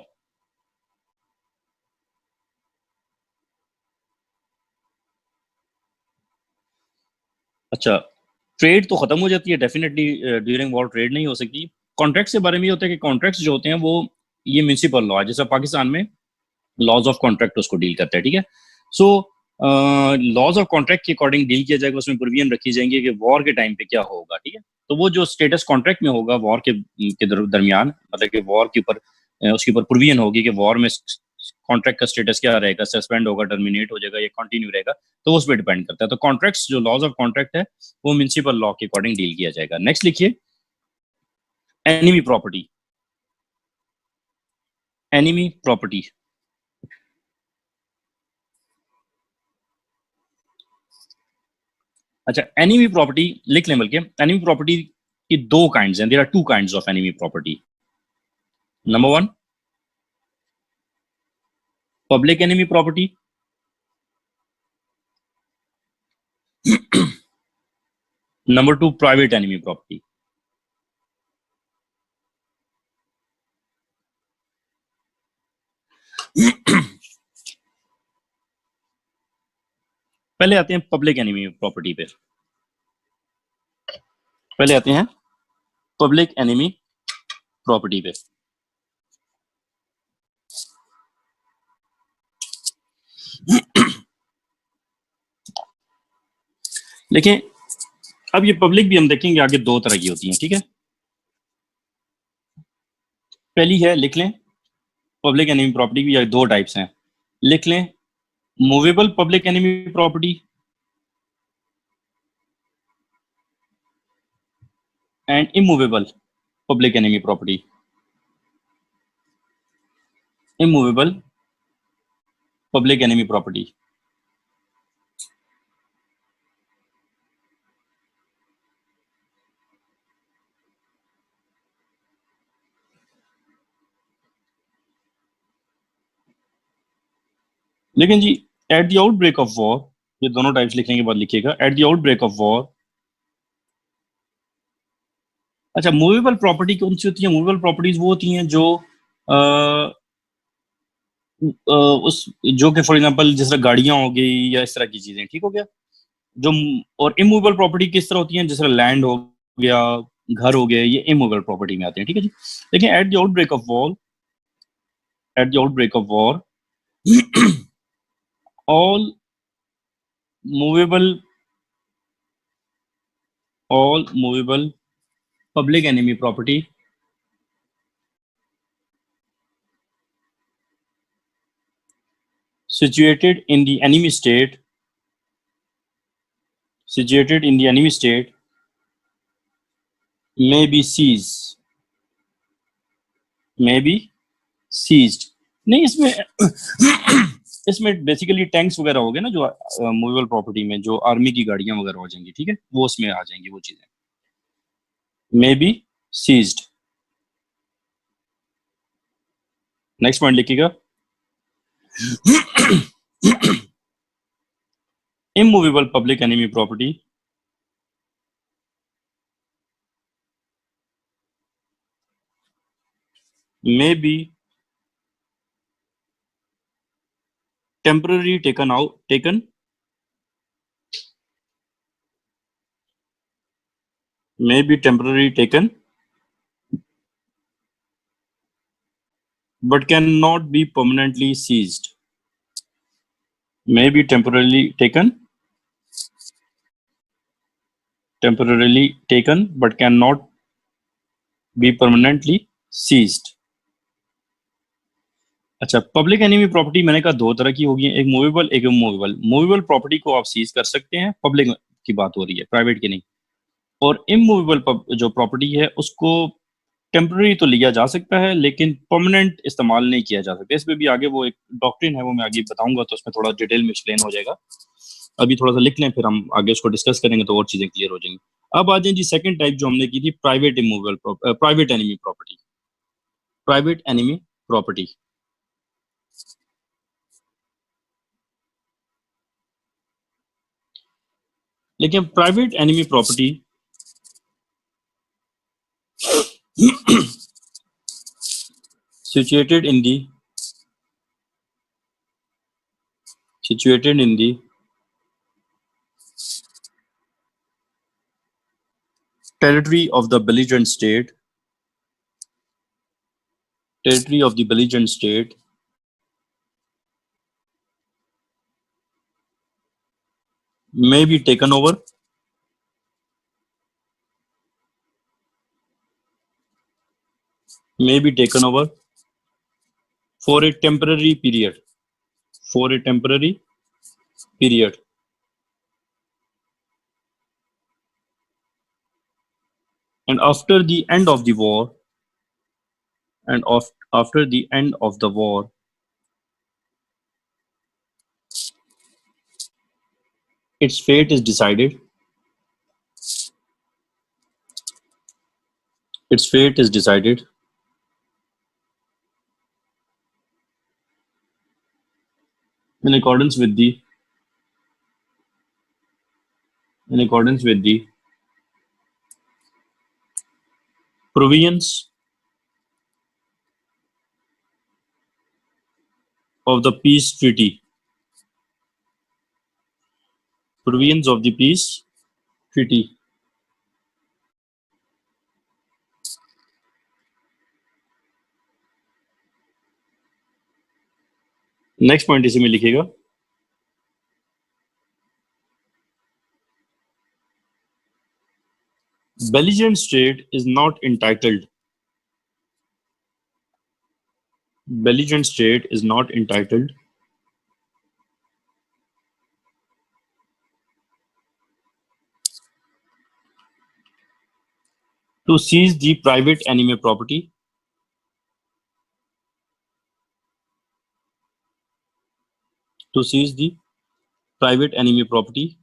अच्छा, ट्रेड तो खत्म हो जाती है डेफिनेटली, ड्यूरिंग वॉर ट्रेड नहीं हो सकती। कॉन्ट्रैक्ट्स के बारे में ये होता है कि कॉन्ट्रैक्ट्स जो होते हैं वो ये म्यूनिसिपल लॉ है, जैसा पाकिस्तान में लॉज ऑफ कॉन्ट्रैक्ट उसको डील करता है। ठीक है, सो लॉज ऑफ कॉन्ट्रैक्ट के अकॉर्डिंग डील किया जाएगा, उसमें प्रोविजन रखी जाएंगी कि वॉर के टाइम पे क्या होगा। ठीक है, तो वो जो स्टेटस कॉन्ट्रैक्ट में होगा वॉर के दरमियान, मतलब कि वॉर के ऊपर उसके ऊपर प्रोविजन होगी कि वॉर में कॉन्ट्रैक्ट का स्टेटस क्या रहेगा, सस्पेंड होगा, टर्मिनेट हो जाएगा या कंटिन्यू रहेगा, तो वो उस पर डिपेंड करता है। तो कॉन्ट्रैक्ट्स जो लॉज ऑफ कॉन्ट्रैक्ट है वो म्युनिसिपल लॉ के अकॉर्डिंग डील किया जाएगा। नेक्स्ट लिखिए एनिमी प्रॉपर्टी। एनिमी प्रॉपर्टी अच्छा, एनिमी प्रॉपर्टी लिख लें, बल्कि एनिमी प्रॉपर्टी की दो काइंड्स हैं, there are two kinds of enemy property. Number one, public enemy property. Number two, private enemy property. पहले आते हैं पब्लिक एनिमी प्रॉपर्टी पे। पहले आते हैं पब्लिक एनिमी प्रॉपर्टी पे। देखिए, अब ये पब्लिक भी हम देखेंगे आगे दो तरह की होती हैं, ठीक है। पहली है, लिख लें, पब्लिक एनिमी प्रॉपर्टी की दो टाइप्स हैं, लिख लें, movable public enemy property and immovable public enemy property. Immovable public enemy property. लेकिन जी, at the outbreak of war, ये दोनों टाइप्स लिखने के बाद लिखिएगा, at the outbreak of war. अच्छा, मूवेबल प्रॉपर्टी कौन सी होती है? मूवेबल प्रॉपर्टीज वो होती हैं जो उस जो कि फॉर एग्जांपल जिस तरह गाड़ियां हो गई या इस तरह की चीजें, ठीक हो गया जो। और इमूवेबल प्रॉपर्टी किस तरह होती है? जिस तरह लैंड हो गया, घर हो गए, ये इमूवेबल प्रॉपर्टी में आते हैं, ठीक है जी। देखिए, eight the outbreak of war, eight the outbreak of war, all movable all movable public enemy property situated in the enemy state, situated in the enemy state may be seized, may be seized। नहीं, इसमें बेसिकली टैंक्स वगैरह हो गए ना, जो मूवेबल प्रॉपर्टी में जो आर्मी की गाड़ियां वगैरह हो जाएंगी, ठीक है, वो उसमें आ जाएंगी वो चीजें, may be seized. Next point लिखिएगा, immovable public enemy property may be temporarily taken may be temporarily taken but cannot be permanently seized, may be temporarily taken but cannot be permanently seized। अच्छा, पब्लिक एनिमी प्रॉपर्टी मैंने कहा दो तरह की होगी, एक मूवेबल, एक इमूवेबल। मूवेबल प्रॉपर्टी को आप सीज कर सकते हैं, पब्लिक की बात हो रही है, प्राइवेट की नहीं। और इमूवेबल जो प्रॉपर्टी है उसको टेम्पररी तो लिया जा सकता है, लेकिन परमानेंट इस्तेमाल नहीं किया जा सकता। इसमें भी आगे वो एक डॉक्ट्रिन है, वो मैं आगे बताऊंगा, तो उसमें थोड़ा डिटेल में एक्सप्लेन हो जाएगा। अभी थोड़ा सा लिख लें, फिर हम आगे उसको डिस्कस करेंगे तो और चीजें क्लियर हो जाएंगी। अब आ जाए जी सेकंड टाइप जो हमने की थी, private enemy property. Private enemy property, लेकिन private enemy property situated in the situated in the territory of the belligerent state, territory of the belligerent state may be taken over for a temporary period, for a temporary period, and after the end of the war, after the end of the war, its fate is decided, its fate is decided in accordance with the provisions of the peace treaty. Provisions of the peace treaty. Next point इसी में लिखिएगा, belligerent state is not entitled to seize the private enemy property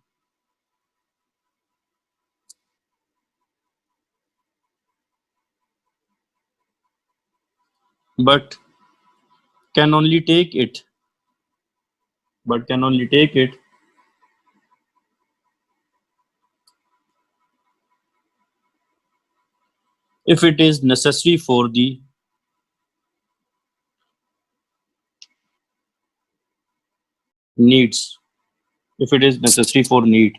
but can only take it if it is necessary for the needs. If it is necessary for need.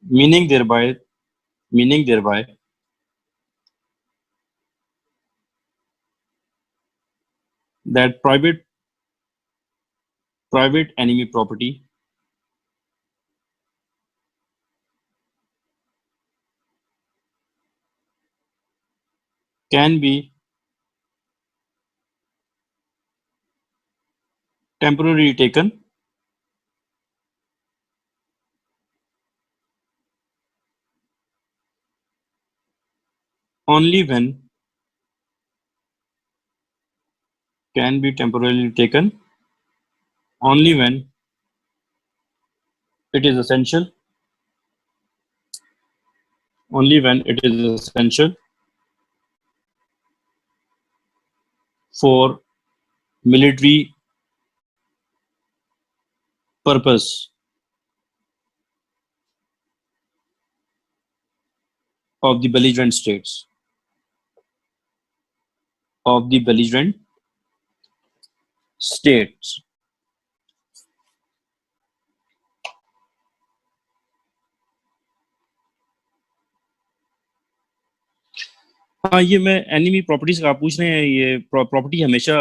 Meaning thereby that private enemy property can be temporarily taken only when it is essential for military purpose of the belligerent states. हाँ, ये मैं एनिमी प्रॉपर्टीज का आप पूछ रहे हैं। ये प्रॉपर्टी हमेशा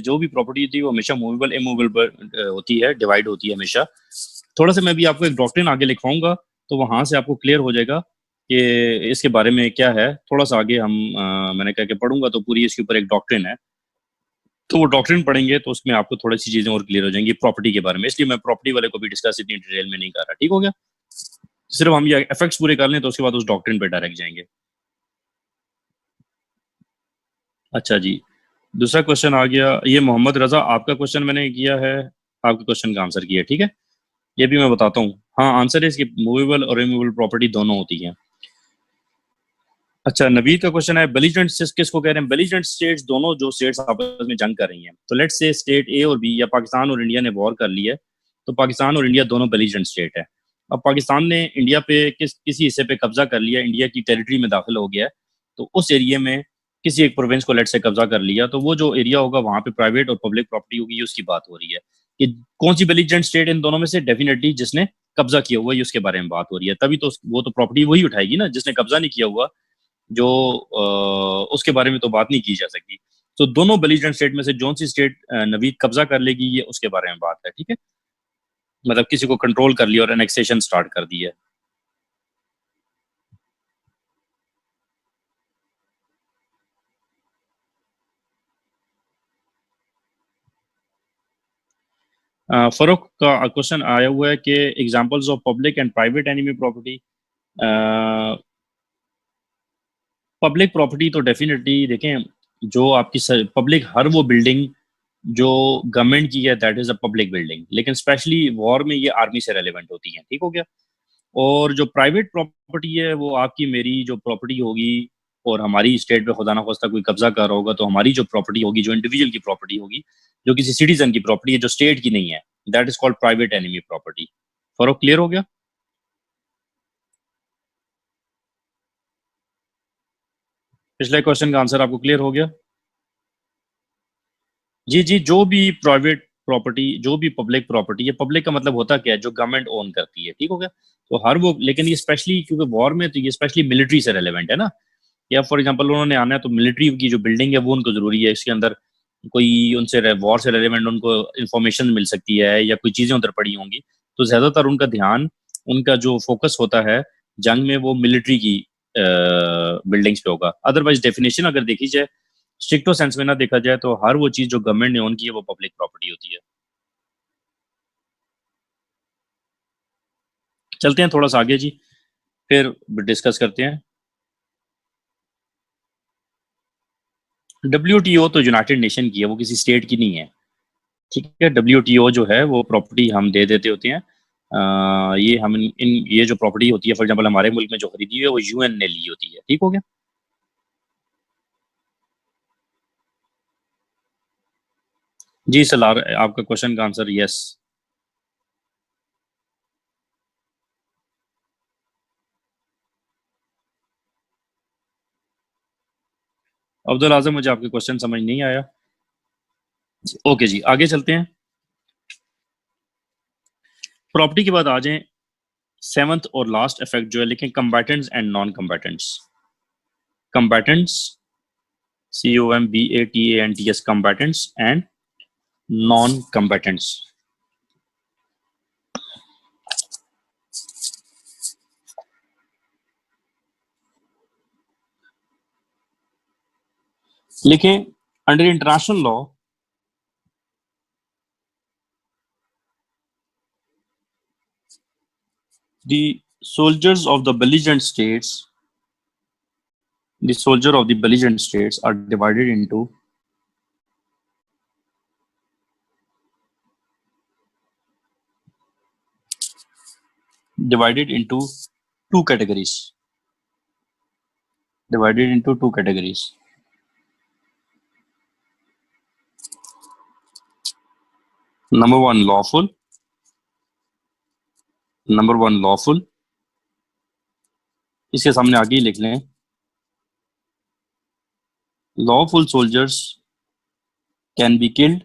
जो भी प्रॉपर्टी होती है वो हमेशा मूवेबल इमूवेबल होती है, डिवाइड होती है हमेशा। थोड़ा सा मैं भी आपको एक डॉक्ट्रिन आगे लिखवाऊंगा तो वहां से आपको क्लियर हो जाएगा कि इसके बारे में क्या है। थोड़ा सा आगे हम मैंने कह के पढ़ूंगा तो पूरी इसके ऊपर एक डॉक्ट्रिन है, तो वो डॉक्ट्रिन पढ़ेंगे तो उसमें आपको थोड़ी सी चीजें और क्लियर हो जाएंगी प्रॉपर्टी के बारे में। इसलिए मैं प्रॉपर्टी वाले को भी डिस्कस इतनी डिटेल में नहीं कर रहा। ठीक हो गया? सिर्फ हम ये इफेक्ट्स पूरे कर लें तो उसके बाद उस डॉक्ट्रिन पे डायरेक्ट जाएंगे। अच्छा जी, दूसरा क्वेश्चन आ गया, ये मोहम्मद रजा आपका क्वेश्चन मैंने किया है, आपके क्वेश्चन का आंसर किया। ठीक है, ये भी मैं बताता हूँ। हाँ, आंसर है इसकी मूवेबल और इमूवेबल प्रॉपर्टी दोनों होती है। अच्छा, नवीद का क्वेश्चन है बेलिजेंट किसको कह रहे हैं? बेलिजेंट स्टेट्स दोनों जो स्टेट्स आपस में जंग कर रही हैं। तो लेट्स से स्टेट ए और बी या पाकिस्तान और इंडिया ने वॉर कर ली है, तो पाकिस्तान और इंडिया दोनों बेलिजेंट स्टेट है। अब पाकिस्तान ने इंडिया पे किसी हिस्से पे कब्जा कर लिया, इंडिया की टेरिटरी में दाखिल हो गया है, तो उस एरिया में किसी एक प्रोविंस को लेट से कब्जा कर लिया, तो वो जो एरिया होगा वहां पे प्राइवेट और पब्लिक प्रॉपर्टी होगी, ये उसकी बात हो रही है कि कौन सी बेलिजेंट स्टेट इन दोनों में से डेफिनेटली जिसने कब्जा किया हुआ है उसके बारे में बात हो रही है। तभी तो वो तो प्रॉपर्टी वही उठाएगी ना जिसने कब्जा नहीं किया हुआ, जो उसके बारे में तो बात नहीं की जा सकती। तो दोनों बेलिजेंट स्टेट में से जौन सी स्टेट नवीद कब्जा कर लेगी ये उसके बारे में बात है। ठीक है, मतलब किसी को कंट्रोल कर लिया और एनेक्सेशन स्टार्ट कर दी है। फरूक का क्वेश्चन आया हुआ है कि examples of public and private enemy property. Public property तो डेफिनेटली देखें, जो आपकी पब्लिक हर वो बिल्डिंग जो गवर्नमेंट की है that is a public building, लेकिन स्पेशली वॉर में ये आर्मी से रेलेवेंट होती है, ठीक हो गया। और जो प्राइवेट प्रॉपर्टी है वो आपकी मेरी जो प्रॉपर्टी होगी, और हमारी स्टेट पे खुदा ना खास्ता कोई कब्जा कर रहा होगा, तो हमारी जो प्रॉपर्टी होगी, जो इंडिविजुअल की प्रॉपर्टी होगी, जो किसी सिटीजन की प्रॉपर्टी है, जो स्टेट की नहीं है, that is called private enemy property. फर्क क्लियर हो गया? पिछले क्वेश्चन का आंसर आपको क्लियर हो गया? जी जी, जो भी प्राइवेट प्रॉपर्टी, जो भी पब्लिक प्रॉपर्टी है, पब्लिक का मतलब होता क्या है, जो गवर्नमेंट ओन करती है, ठीक हो गया। तो हर वो, लेकिन ये स्पेशली क्योंकि वॉर में तो ये स्पेशली मिलिट्री से रेलेवेंट है ना, या फॉर एग्जांपल उन्होंने आना है तो मिलिट्री की जो बिल्डिंग है वो उनको जरूरी है, इसके अंदर कोई उनसे वॉर से रेलेवेंट उनको इंफॉर्मेशन मिल सकती है या कोई चीजें उधर पड़ी होंगी, तो ज्यादातर उनका ध्यान, उनका जो फोकस होता है जंग में, वो मिलिट्री की बिल्डिंग्स पे होगा। अदरवाइज डेफिनेशन अगर देखी जाए, स्ट्रिक्टो सेंस में ना देखा जाए, तो हर वो चीज जो गवर्नमेंट ने ओन की है वो पब्लिक प्रॉपर्टी होती है। चलते हैं थोड़ा सा आगे जी, फिर डिस्कस करते हैं। डब्ल्यूटीओ तो यूनाइटेड नेशन की है, वो किसी स्टेट की नहीं है, ठीक है। डब्ल्यूटीओ जो है वो प्रॉपर्टी हम दे देते होते हैं। ये हम ये जो प्रॉपर्टी होती है, फॉर एग्जांपल हमारे मुल्क में जो खरीदी हुई है वो यूएन ने ली होती है, ठीक हो गया। जी सलार, आपका क्वेश्चन का आंसर यस। अब्दुल आजम, मुझे आपके क्वेश्चन समझ नहीं आया। ओके जी, आगे चलते हैं। प्रॉपर्टी के बाद आ जाएं सेवंथ और लास्ट इफेक्ट जो है, लेकिन combatants and non combatants. Combatants, COMBATANTS, combatants and non-combatants। लिखें, under international law the soldiers of the belligerent states the soldier of the belligerent states are divided into two categories divided into two categories number one lawful इसके सामने आगे ही लिख लें, lawful soldiers can be killed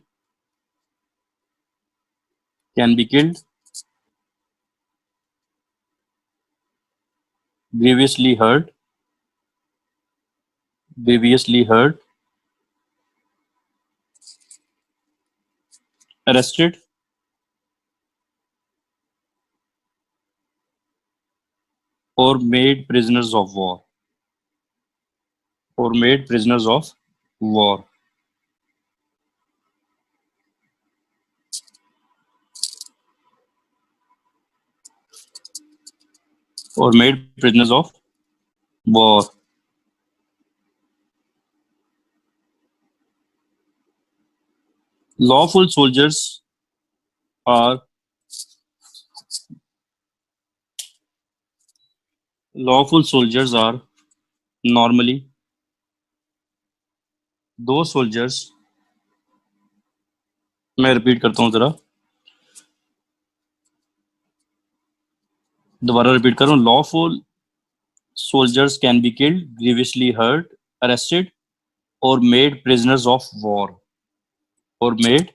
grievously hurt, arrested, or made prisoners of war or made prisoners of war or made prisoners of war lawful soldiers are lawful soldiers are normally those soldiers, मैं रिपीट करता हूँ जरा, दोबारा रिपीट कर रहा हूँ, lawful soldiers can be killed, grievously hurt, arrested, or made prisoners of war or made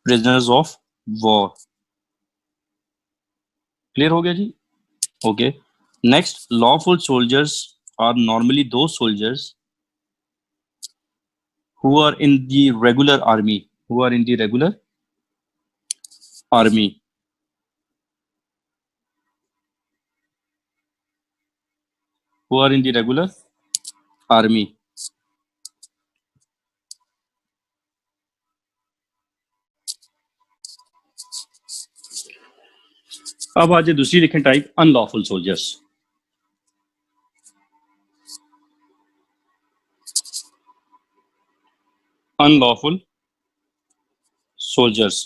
prisoners of war। Clear हो गया जी? Okay. Next, lawful soldiers are normally those soldiers who are in the regular army who are in the regular army who are in the regular army। अब आ जाए दूसरी लिखें type, unlawful soldiers. Unlawful soldiers.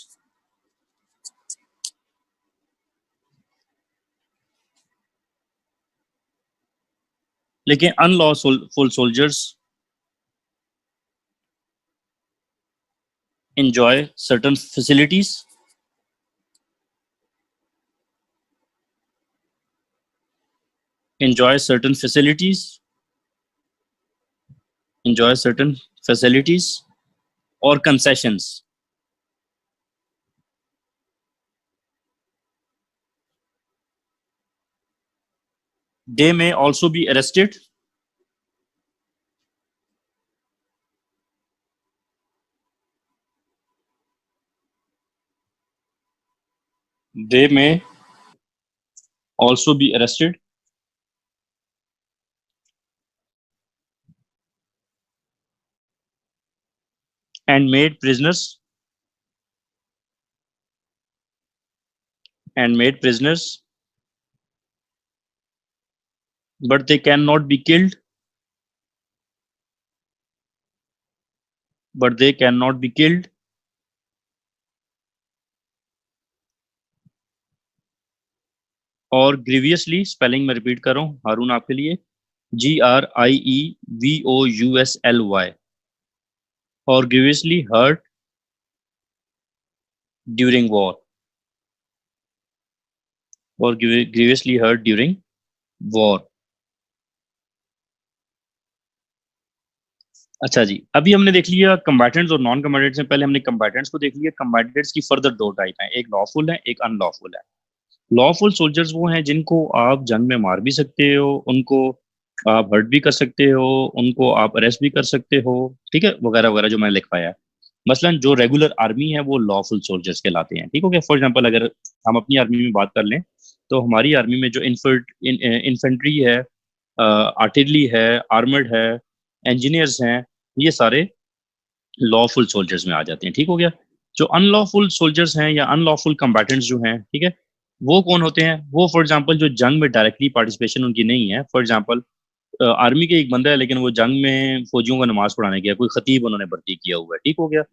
लेकिन unlawful soldiers enjoy certain facilities, enjoy certain facilities, enjoy certain facilities or concessions. They may also be arrested. They may also be arrested and made prisoners and made prisoners, but they cannot be killed. But they cannot be killed or grievously, spelling मैं repeat कर रहा हूँ हारून आपके लिए, GRIEVOUSLY, or grievously hurt during war, or grievously hurt during war. अच्छा जी, अभी हमने देख लिया कंबैटेंट्स और नॉन कंबैटेंट्स में। पहले हमने कंबैटेंट्स को देख लिया। कंबैटेंट्स की फर्दर दो टाइप हैं, एक लॉफुल है, एक अनलॉफुल है। लॉफुल सोल्जर्स वो हैं जिनको आप जंग में मार भी सकते हो, उनको आप हर्ट भी कर सकते हो, उनको आप अरेस्ट भी कर सकते हो, ठीक है, वगैरह वगैरह जो मैंने लिखवाया है। मसलन जो रेगुलर आर्मी है वो लॉफुल सोल्जर्स कहलाते हैं, ठीक हो गया। फॉर एग्जांपल अगर हम अपनी आर्मी में बात कर लें तो हमारी आर्मी में जो इन्फेंट्री है, आर्टिलरी है, आर्मर्ड है, इंजीनियर्स हैं, ये सारे लॉफुल सोल्जर्स में आ जाते हैं, ठीक हो गया। जो अनलॉफुल सोल्जर्स हैं या अनलॉफुल कम्बैटेंट्स जो हैं, ठीक है, वो कौन होते हैं? वो फॉर एग्जांपल जो जंग में डायरेक्टली पार्टिसिपेशन उनकी नहीं है। फॉर एग्जांपल आर्मी के एक बंदा है लेकिन वो जंग में फौजियों को नमाज पढ़ाने गया, कोई खतीब उन्होंने भर्ती किया हुआ है, ठीक हो गया,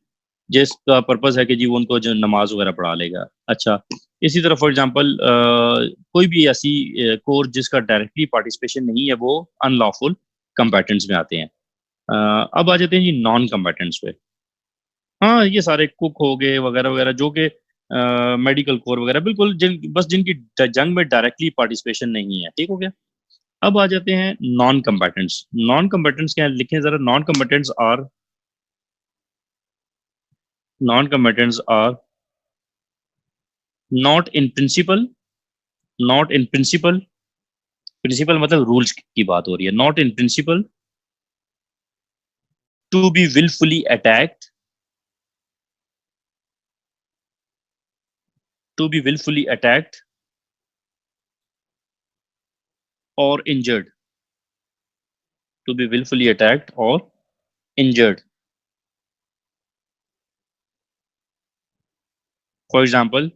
जिसका पर्पस है कि जी वो उनको जो नमाज वगैरह पढ़ा लेगा। अच्छा, इसी तरह फॉर एग्जांपल कोई भी ऐसी कोर जिसका डायरेक्टली पार्टिसिपेशन नहीं है, वो अनलॉफुल कम्बैटेंट्स में आते हैं। अब आ जाते हैं जी नॉन कम्बैटेंट्स पे। हाँ, ये सारे कुक हो गए वगैरह वगैरह, जो कि मेडिकल कोर वगैरह, बिल्कुल बस जिनकी जंग में डायरेक्टली पार्टिसिपेशन नहीं है, ठीक हो गया। अब आ जाते हैं नॉन कम्बैटेंट्स। नॉन कम्बैटेंट्स क्या है, लिखें जरा। Non combatants are not in principle, not in principle, principle मतलब रूल्स की बात हो रही है, not in principle to be wilfully attacked, to be wilfully attacked और injured, to be wilfully attacked और injured. For example,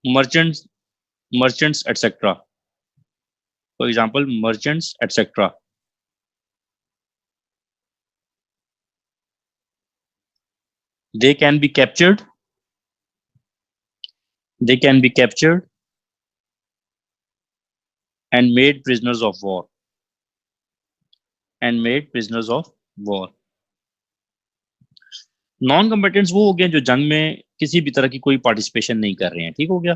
merchants, merchants, etc. For example, merchants, etc. They can be captured. They can be captured and made prisoners of war. And made prisoners of war. Non combatants वो हो गए जो जंग में किसी भी तरह की कोई पार्टिसिपेशन नहीं कर रहे हैं, ठीक हो गया।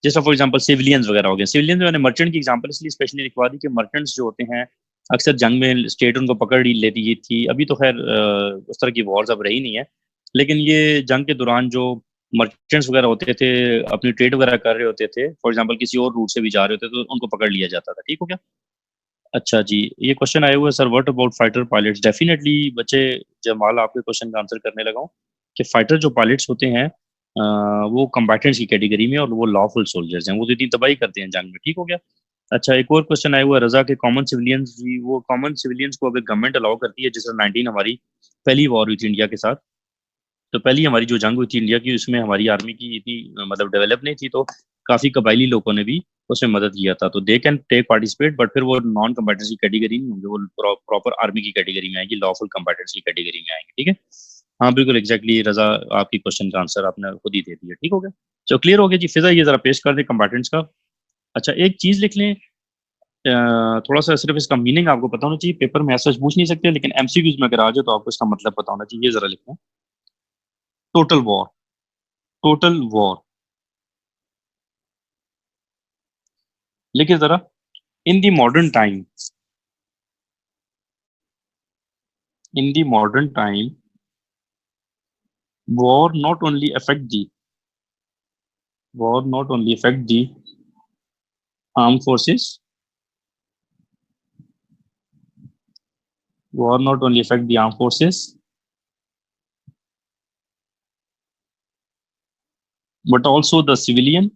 जैसा फॉर एग्जांपल सिविलियंस वगैरह हो गए। सिविलियंस में मैंने मर्चेंट की एग्जांपल इसलिए स्पेशली लिखवा दी कि मर्चेंट्स जो होते हैं अक्सर जंग में स्टेट उनको पकड़ ही लेती थी। अभी तो खैर उस तरह की वॉर्स अब रही नहीं है, लेकिन ये जंग के दौरान जो मर्चेंट्स वगैरह होते थे, अपनी ट्रेड वगैरह कर रहे होते थे, फॉर एग्जाम्पल किसी और रूट से भी जा रहे होते थे, तो उनको पकड़ लिया जाता था, ठीक हो गया। अच्छा जी, ये क्वेश्चन आए हुए sir, what about fighter pilots? Definitely बच्चे, जमाल आपके क्वेश्चन का आंसर करने लगा हूँ कि फाइटर जो पायलट्स होते हैं वो कम्बैटेंट्स की कैटेगरी में, और वो लॉफुल सोल्जर्स हैं, वो तो इतनी तबाही करते हैं जंग में, ठीक हो गया। अच्छा, एक और क्वेश्चन आया हुआ है रजा के कॉमन सिविलियंस जी, वो कॉमन सिविलियंस को अगर गवर्नमेंट अलाउ करती है, जैसे 19 हमारी पहली वॉर हुई थी इंडिया के साथ, तो पहली हमारी जो जंग हुई थी इंडिया की, उसमें हमारी आर्मी की इतनी मतलब डेवलप नहीं थी, तो काफी कबायली लोगों ने भी उसमें मदद किया था, तो they can take participate, but फिर वो नॉन कम्बैटेंट्स की कैटेगरी नहीं होंगे, वो प्रॉपर आर्मी की कैटेगरी में आएंगे, लॉफुल कम्बैटेंट्स की कैटेगरी में आएंगे। ठीक है, हाँ बिल्कुल एग्जैक्टली रजा, आपकी क्वेश्चन का आंसर आपने खुद ही दे दिया। ठीक हो गया, चलो क्लियर हो गया जी। फिजा ये जरा पेश कर दे कम्बैटेंट्स का। अच्छा एक चीज लिख लें, थोड़ा सा सिर्फ इसका मीनिंग आपको पता होना चाहिए, पेपर में ऐसा पूछ नहीं सकते, लेकिन एमसीक्यूज में अगर आ जाए तो आपको इसका मतलब पता होना चाहिए। ये जरा लिखें, टोटल वॉर, टोटल वॉर लिखिए जरा। In the modern time, in the modern time war not only affect the war not only affect the armed forces, war not only affect the armed forces, but also the civilian,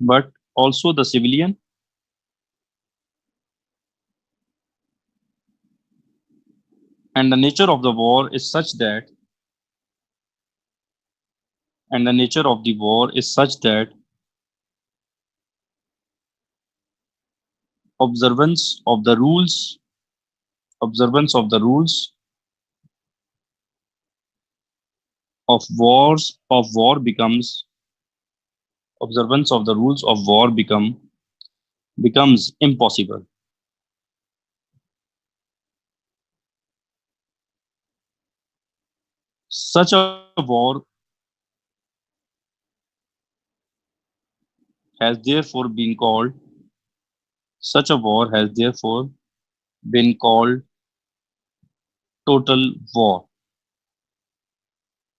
but also the civilian, and the nature of the war is such that, and the nature of the war is such that observance of the rules, observance of the rules of war becomes, observance of the rules of war becomes impossible. Such a war has therefore been called, such a war has therefore been called total war.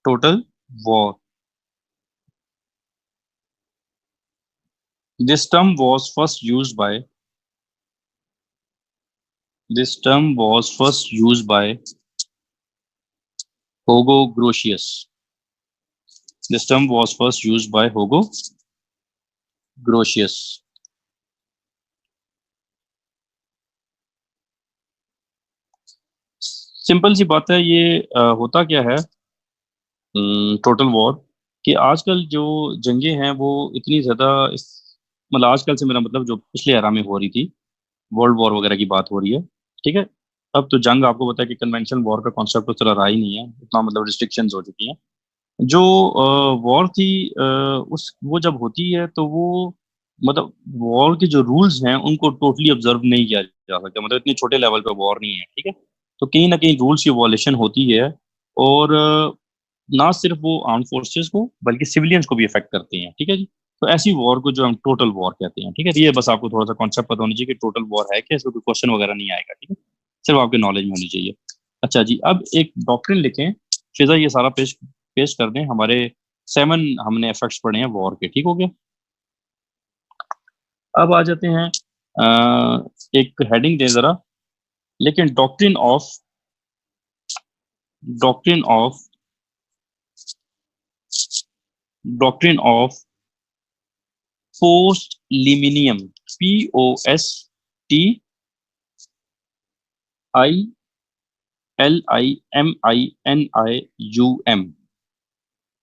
Total war. This term was first used by, this term was first used by Hugo Grotius. This term was first used by Hugo Grotius. Simple सी बात है ये, होता क्या है टोटल वॉर, कि आजकल जो जंगें हैं वो इतनी ज्यादा मतलब आजकल से मेरा मतलब जो पिछले एरा में हो रही थी, वर्ल्ड वॉर वगैरह की बात हो रही है। ठीक है, अब तो जंग आपको पता है कि कन्वेंशनल वॉर का कॉन्सेप्ट उस तरह रहा ही नहीं है, इतना मतलब रिस्ट्रिक्शंस हो चुकी हैं। जो वॉर थी, उस वो जब होती है तो वो मतलब वॉर के जो रूल्स हैं उनको टोटली ऑब्जर्व नहीं किया जा सकता, मतलब इतने छोटे लेवल पे वॉर नहीं है। ठीक है, तो कहीं ना कहीं रूल्स की वॉलेशन होती है, और ना सिर्फ वो आर्म फोर्सेस को बल्कि सिविलियंस को भी इफेक्ट करते हैं। ठीक है जी, तो ऐसी वॉर को जो हम टोटल वॉर कहते हैं। ठीक है, तो ये बस आपको थोड़ा सा कॉन्सेप्ट पता होना चाहिए कि टोटल वॉर है क्या, इसमें कोई क्वेश्चन वगैरह नहीं आएगा। ठीक है, सिर्फ आपके नॉलेज में होनी चाहिए। अच्छा जी, अब एक डॉक्ट्रिन लिखें, फिजा ये सारा पेश पेश कर दें। हमारे 7 हमने इफेक्ट्स पढ़े हैं वॉर के। ठीक हो गया, अब आ जाते हैं एक हेडिंग दें जरा, लेकिन doctrine of doctrine of postliminium, POSTILIMINIUM,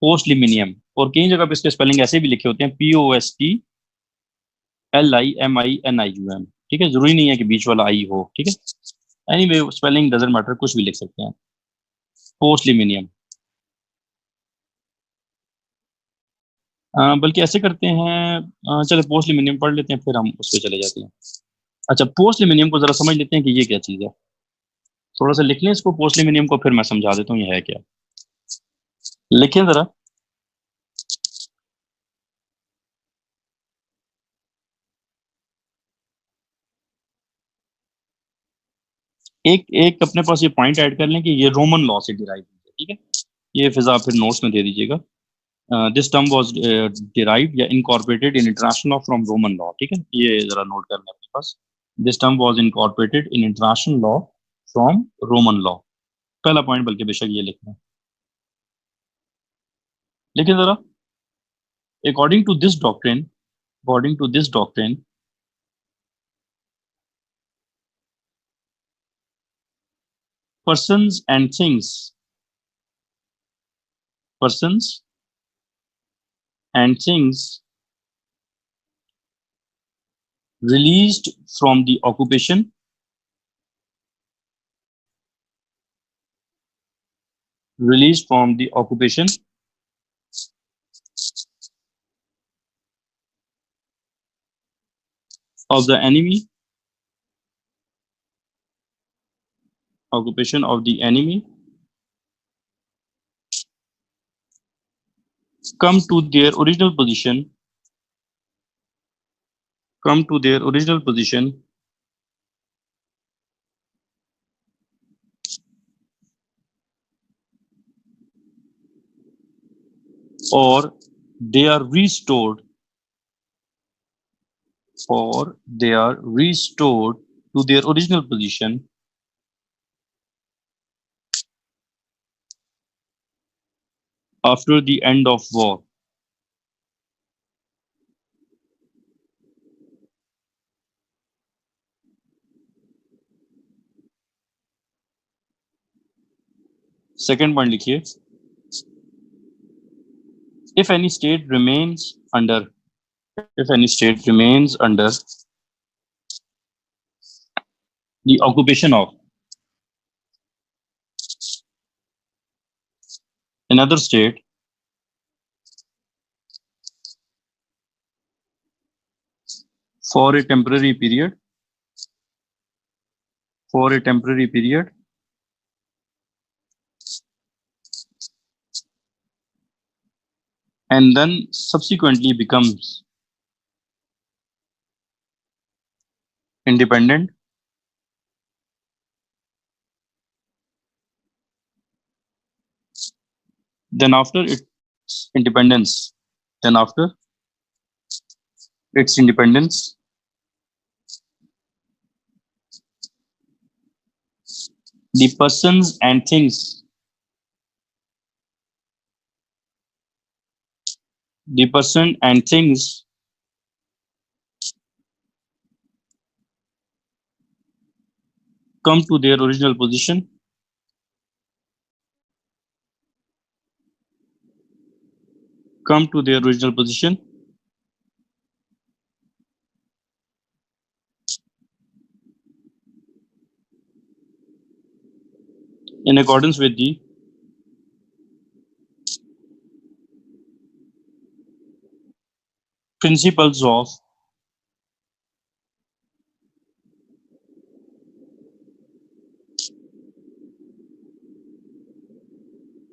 postliminium. और कई जगह पे इसके स्पेलिंग ऐसे भी लिखे होते हैं, POSTLIMINIUM। ठीक है, जरूरी नहीं है कि बीच वाला आई हो। ठीक है, एनीवे स्पेलिंग डजेंट मैटर, कुछ भी लिख सकते हैं। पोस्ट लिमिनियम, बल्कि ऐसे करते हैं, चलो पोस्ट लिमिनियम पढ़ लेते हैं फिर हम उस पर चले जाते हैं। अच्छा, पोस्ट लिमिनियम को जरा समझ लेते हैं कि ये क्या चीज़ है। थोड़ा सा लिख लें इसको, पोस्ट लिमिनियम को, फिर मैं समझा देता हूँ ये है क्या। लिखें जरा। एक एक अपने पास ये पॉइंट ऐड कर लें कि ये रोमन लॉ से डिराइव हुई है। ठीक है, ये फिजा फिर नोट्स में दे दीजिएगा। दिस टर्म वाज डिराइव्ड या incorporated in international law from Roman law. ठीक है, ये जरा नोट कर लें अपने पास। This term was incorporated in international law from Roman law. पहला पॉइंट बल्कि बेशक ये लिखना है। लेकिन जरा, according to this doctrine, according to this doctrine, persons and things, persons and things released from the occupation released from the occupation of the enemy occupation of the enemy come to their original position come to their original position or they are restored or they are restored to their original position after the end of war. Second point लिखिए, if any state remains under the occupation of another state for a temporary period and then subsequently becomes independent, then after its independence, the persons and things the person and things come to their original position in accordance with the principles of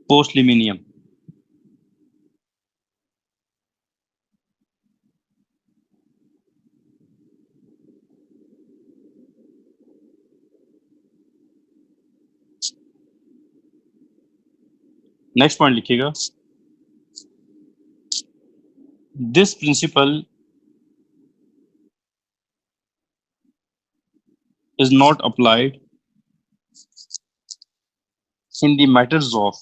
post-millennium. Next point लिखिएगा, this principle is not applied in the matters of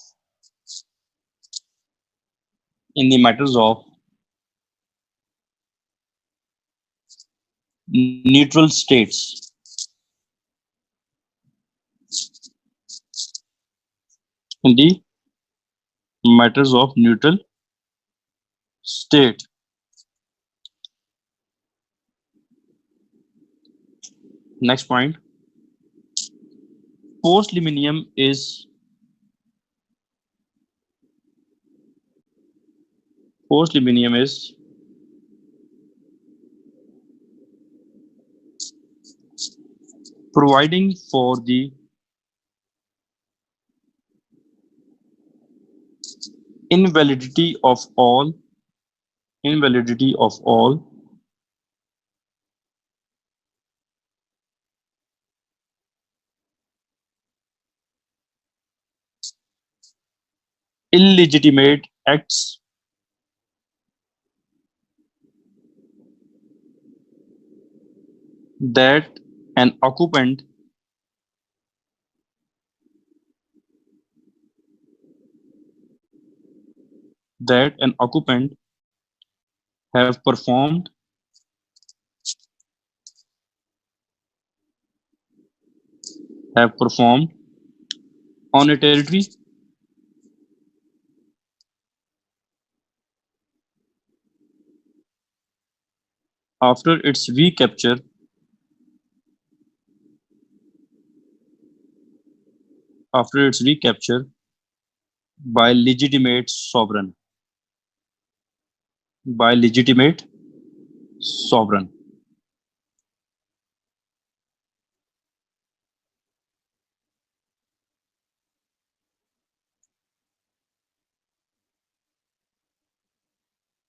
neutral states. In the matters of neutral state. Next point, post-millennium is providing for the invalidity of all illegitimate acts that an occupant have performed on a territory after its recapture by legitimate sovereign by legitimate sovereign.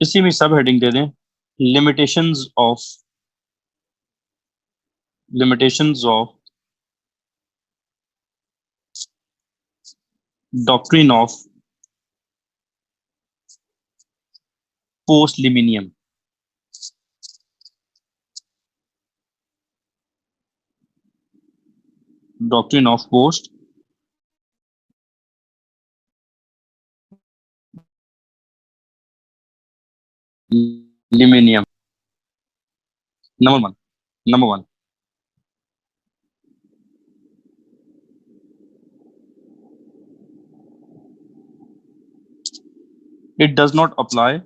इसी में सब हेडिंग दे दें, limitations of limitations of doctrine of post liminium. Doctrine of post liminium. Number one. It does not apply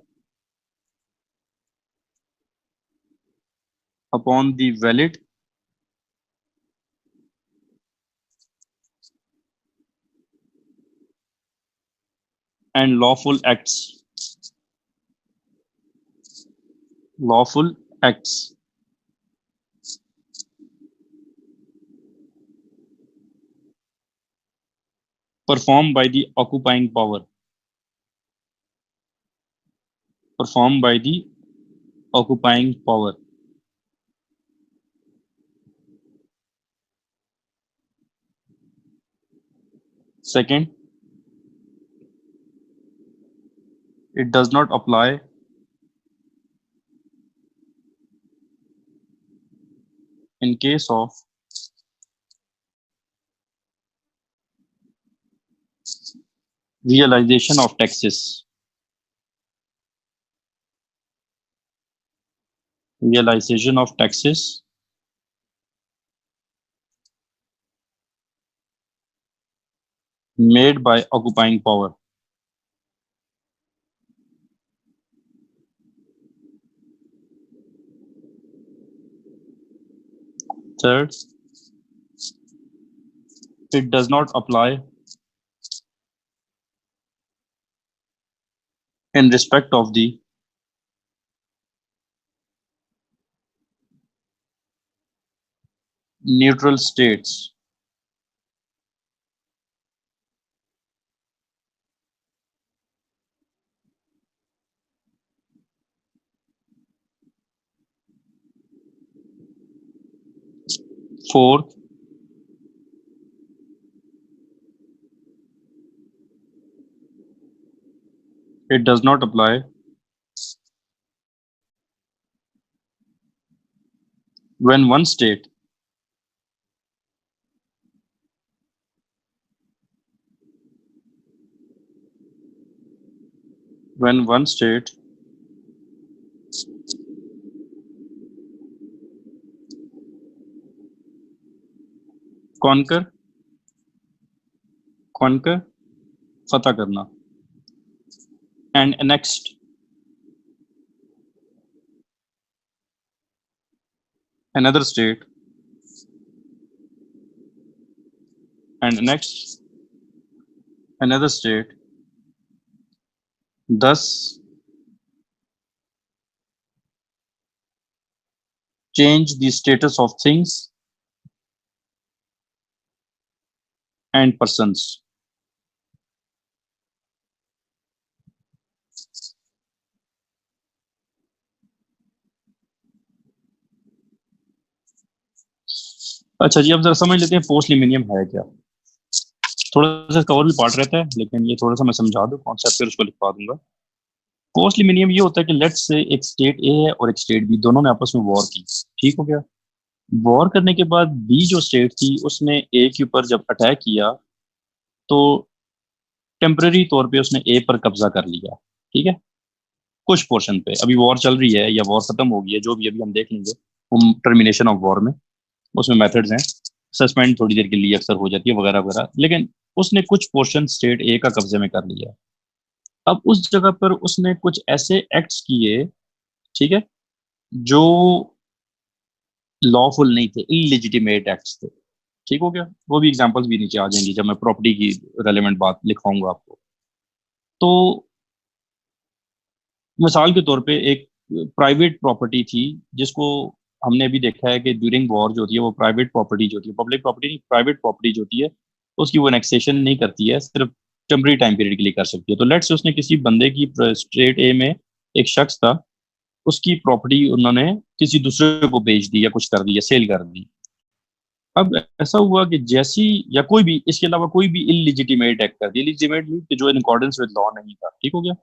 upon the valid and lawful acts performed by the occupying power. Second, it does not apply in case of realization of taxes made by occupying power. Third, it does not apply in respect of the neutral states Fourth, it does not apply when one state conquer फतह करना and annexed another state thus change the status of things and persons. अच्छा जी, अब जरा समझ लेते हैं पोस्ट लिमिनियम है क्या। थोड़ा सा कवर भी पार्ट रहता है, लेकिन ये थोड़ा सा मैं समझा दूं कॉन्सेप्ट, फिर उसको लिखवा दूंगा। पोस्ट लिमिनियम ये होता है कि लेट्स से एक स्टेट ए है और एक स्टेट बी, दोनों ने आपस में वॉर की, ठीक हो गया। वॉर करने के बाद बी जो स्टेट थी उसने ए के ऊपर जब अटैक किया तो टेम्पररी तौर पे उसने ए पर कब्जा कर लिया, ठीक है, कुछ पोर्शन पे। अभी वॉर चल रही है या वॉर खत्म हो गई है, जो भी अभी हम देख लेंगे टर्मिनेशन ऑफ वॉर में, उसमें मेथड्स हैं, सस्पेंड थोड़ी देर के लिए अक्सर हो जाती है वगैरह वगैरह, लेकिन उसने कुछ पोर्शन स्टेट ए का कब्जे में कर लिया। अब उस जगह पर उसने कुछ ऐसे एक्ट्स किए, ठीक है, जो लॉफुल नहीं थे, इलिजिटिमेट एक्ट्स थे। ठीक हो गया? वो भी एग्जांपल्स भी नीचे आ जाएंगी जब मैं प्रॉपर्टी की रेलेवेंट बात लिखवाऊंगा आपको। तो मिसाल के तौर पे एक प्राइवेट प्रॉपर्टी थी, जिसको हमने अभी देखा है कि ड्यूरिंग वॉर जो होती है वो प्राइवेट प्रॉपर्टी जो होती है, पब्लिक प्रॉपर्टी नहीं, प्राइवेट प्रॉपर्टी जो होती है उसकी वो एनेक्सेशन नहीं करती है, सिर्फ टेम्पररी टाइम पीरियड के लिए कर सकती है। तो लेट्स से उसने किसी बंदे की, स्टेट ए में एक शख्स था, उसकी प्रॉपर्टी उन्होंने किसी दूसरे को बेच दी या कुछ कर दी या सेल कर दी। अब ऐसा हुआ कि जैसी, या कोई भी इसके अलावा कोई भी इलिजिटिमेट एक्ट कर दिया, इलिजिटिमेट कि जो इन अकॉर्डेंस विद लॉ नहीं था। ठीक हो गया?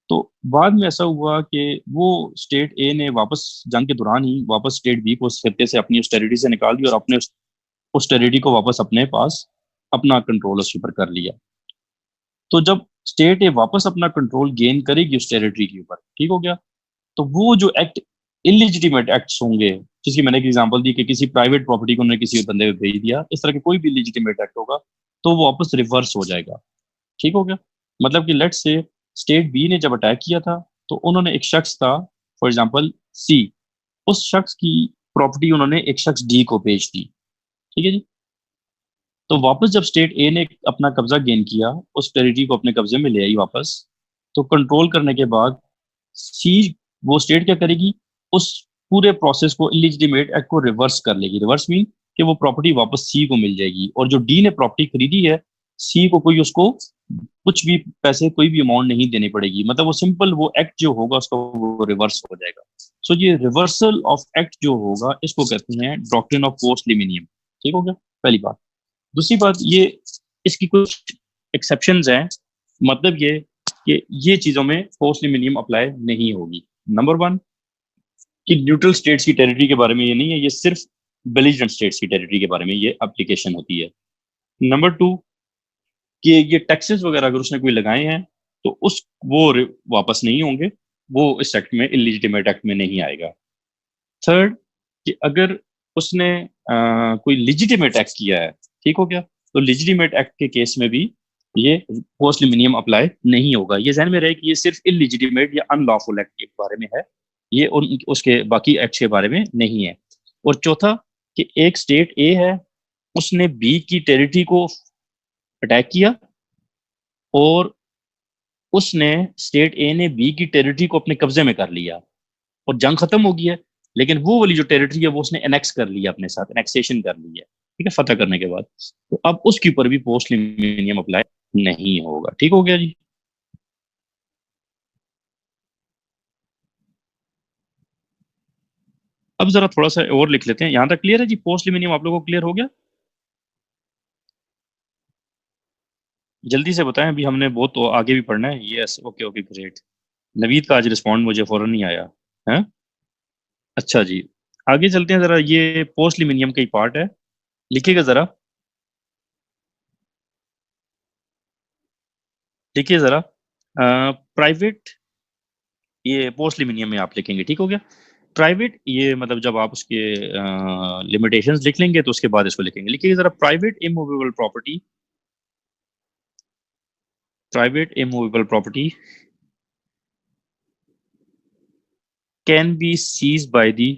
तो बाद में ऐसा हुआ कि वो स्टेट ए ने वापस जंग के दौरान ही वापस स्टेट बी को उस खत्ते से, अपनी उस टेरिटरी से निकाल दिया और अपने उस टेरिटरी को वापस अपने पास, अपना कंट्रोल उसके ऊपर कर लिया। तो जब स्टेट ए वापस अपना कंट्रोल गेन करेगी उस टेरिटरी के ऊपर, ठीक हो गया, तो वो जो एक्ट, इलिजिटिमेट एक्ट्स होंगे, जिसकी मैंने एक एग्जांपल दी कि किसी प्राइवेट प्रॉपर्टी को उन्होंने किसी बंदे को भेज दिया, इस तरह के कोई भी इलिजिटिमेट एक्ट होगा तो वो वापस रिवर्स हो जाएगा। ठीक हो गया? मतलब कि लेट्स से स्टेट बी ने जब अटैक किया था, तो उन्होंने एक शख्स था, फॉर एग्जांपल सी, उस शख्स की प्रॉपर्टी उन्होंने एक शख्स डी को बेच दी। ठीक है जी? तो वापस जब स्टेट ए ने अपना कब्जा गेन किया, उस टेरिटरी को अपने कब्जे में ले आई वापस, तो कंट्रोल करने के बाद सी, वो स्टेट क्या करेगी, उस पूरे प्रोसेस को, इलिजिटिमेट एक्ट को रिवर्स कर लेगी। रिवर्स मीन कि वो प्रॉपर्टी वापस सी को मिल जाएगी, और जो डी ने प्रॉपर्टी खरीदी है, सी को कोई उसको कुछ भी पैसे, कोई भी अमाउंट नहीं देनी पड़ेगी। मतलब वो सिंपल, वो एक्ट जो होगा उसका वो रिवर्स हो जाएगा। सो ये रिवर्सल ऑफ एक्ट जो होगा, इसको कहते हैं डॉक्ट्रिन ऑफ पोस्ट लिमिनियम। ठीक हो गया? पहली बात। दूसरी बात ये, इसकी कुछ एक्सेप्शंस हैं। मतलब ये कि ये चीजों में पोस्ट लिमिनियम अप्लाई नहीं होगी। नंबर वन, कि न्यूट्रल स्टेट्स की टेरिटरी के बारे में ये नहीं है, ये सिर्फ बेलिजेंट स्टेट्स की टेरिटरी के बारे में ये एप्लीकेशन होती है। नंबर टू, कि ये टैक्सेस वगैरह अगर उसने कोई लगाए हैं तो उस वो वापस नहीं होंगे, वो इस एक्ट में, इलिजिटिमेट एक्ट में नहीं आएगा। थर्ड, कि अगर उसने कोई लिजिटिमेट एक्ट किया है, ठीक हो गया, तो लिजिटिमेट एक्ट के केस में भी ये पोस्ट लिमिनियम अप्लाई नहीं होगा। ये ध्यान में रहे कि ये सिर्फ इलिजिटिमेट या अनलॉफुल एक्ट के बारे में है, ये उन उसके बाकी एक्ट के बारे में नहीं है। और चौथा, कि एक स्टेट ए है, उसने बी की टेरिटरी को अटैक किया, और उसने, स्टेट ए ने बी की टेरिटरी को अपने कब्जे में कर लिया, और जंग खत्म हो गई है, लेकिन वो वाली जो टेरिटरी है वो उसने एनेक्स कर लिया अपने साथ, एनेक्सेशन कर ली है, ठीक है, फतह करने के बाद। तो अब उसके ऊपर भी पोस्ट लिमिनियम अप्लाई नहीं होगा। ठीक हो गया जी? अब जरा थोड़ा सा और लिख लेते हैं, यहां तक क्लियर है जी? पोस्ट लिमिनियम आप लोगों को क्लियर हो गया? जल्दी से बताएं, अभी हमने बहुत तो आगे भी पढ़ना है। Yes, okay okay great. Naveed का आज रिस्पॉन्ड मुझे फौरन नहीं आया है। अच्छा जी, आगे चलते हैं जरा। ये पोस्ट लिमिनियम का ही पार्ट है, लिखिएगा जरा, लिखिए जरा। प्राइवेट, ये पोस्ट लिमिनियम में आप लिखेंगे, ठीक हो गया? प्राइवेट, ये मतलब जब आप उसके लिमिटेशंस लिख लेंगे तो उसके बाद इसको लिखेंगे। लिखिए जरा, private immovable property, private immovable property can be seize by the,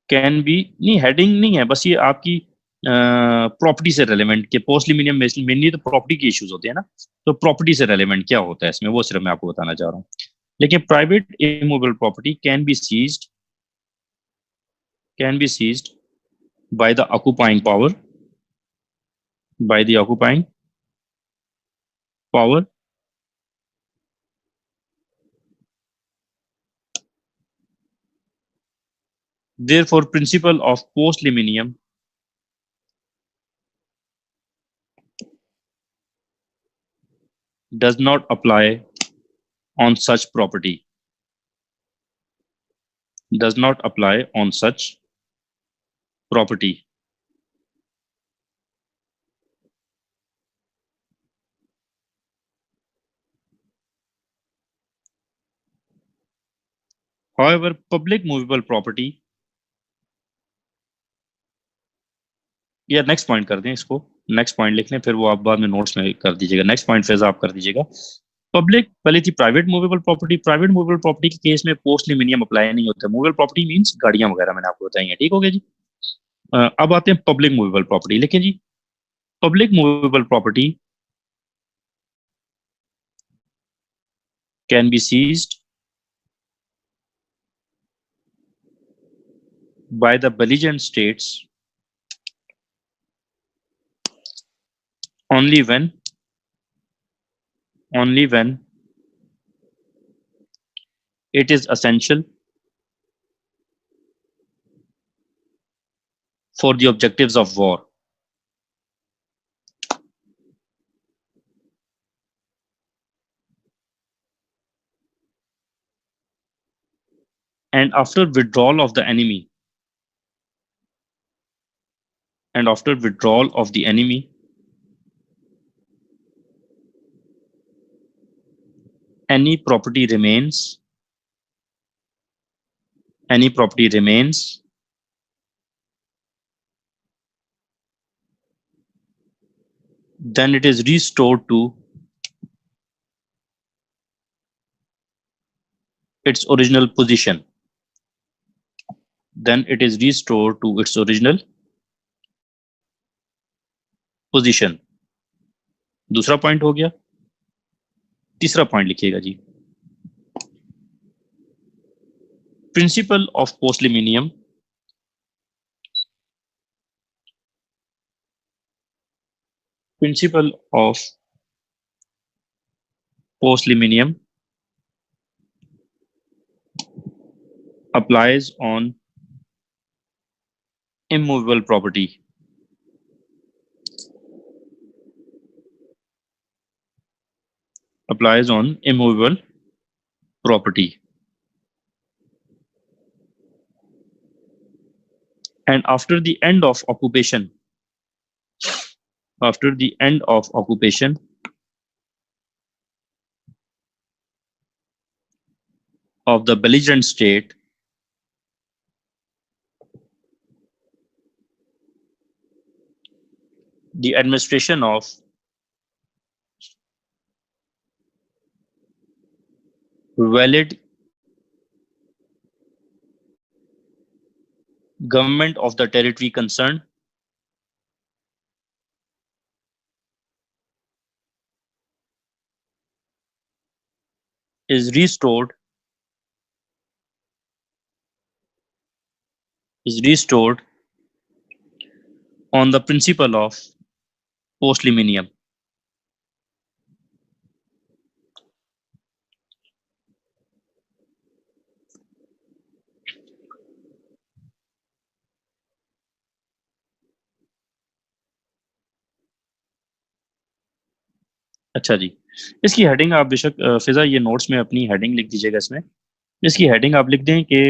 can be, नहीं हेडिंग नहीं है, बस ये आपकी प्रॉपर्टी से रेलेवेंट, के पोस्ट लिमिनियम में मेनली तो प्रॉपर्टी के इश्यूज होते हैं ना, तो प्रॉपर्टी से रेलेवेंट क्या होता है इसमें, वो सिर्फ मैं आपको बताना चाह रहा हूँ। लेकिन private immovable property can be seized by the occupying power, by the occupying power, therefore principle of post liminium does not apply on such property, does not apply on such property. However, public movable property, या नेक्स्ट पॉइंट कर दें इसको, नेक्स्ट पॉइंट लिख लें, फिर वो आप बाद में नोट्स में कर दीजिएगा। नेक्स्ट पॉइंट फेज आप कर दीजिएगा। पब्लिक पहले थी private movable property. Private movable property के केस में पोस्ट लिमिनियम अप्लाई नहीं होता। मूवेबल प्रॉपर्टी मींस गाड़ियां वगैरह मैंने आपको बताई हैं, ठीक हो गया जी। अब आते हैं पब्लिक मूवेबल प्रॉपर्टी। लेकिन जी public movable property can be seized by the belligerent states only when only when it is essential for the objectives of war, and after withdrawal of the enemy and after withdrawal of the enemy any property remains any property remains then it is restored to its original position, then it is restored to its original position। दूसरा पॉइंट हो गया। तीसरा पॉइंट लिखिएगा जी, principle of postliminium principle of postliminium applies on immovable property applies on immovable property and after the end of occupation after the end of occupation of the belligerent state the administration of valid government of the territory concerned is restored on the principle of post-liminium। अच्छा जी, इसकी हेडिंग आप बेशक फिजा ये नोट्स में अपनी हेडिंग लिख दीजिएगा इसमें। इसकी हेडिंग आप लिख दें कि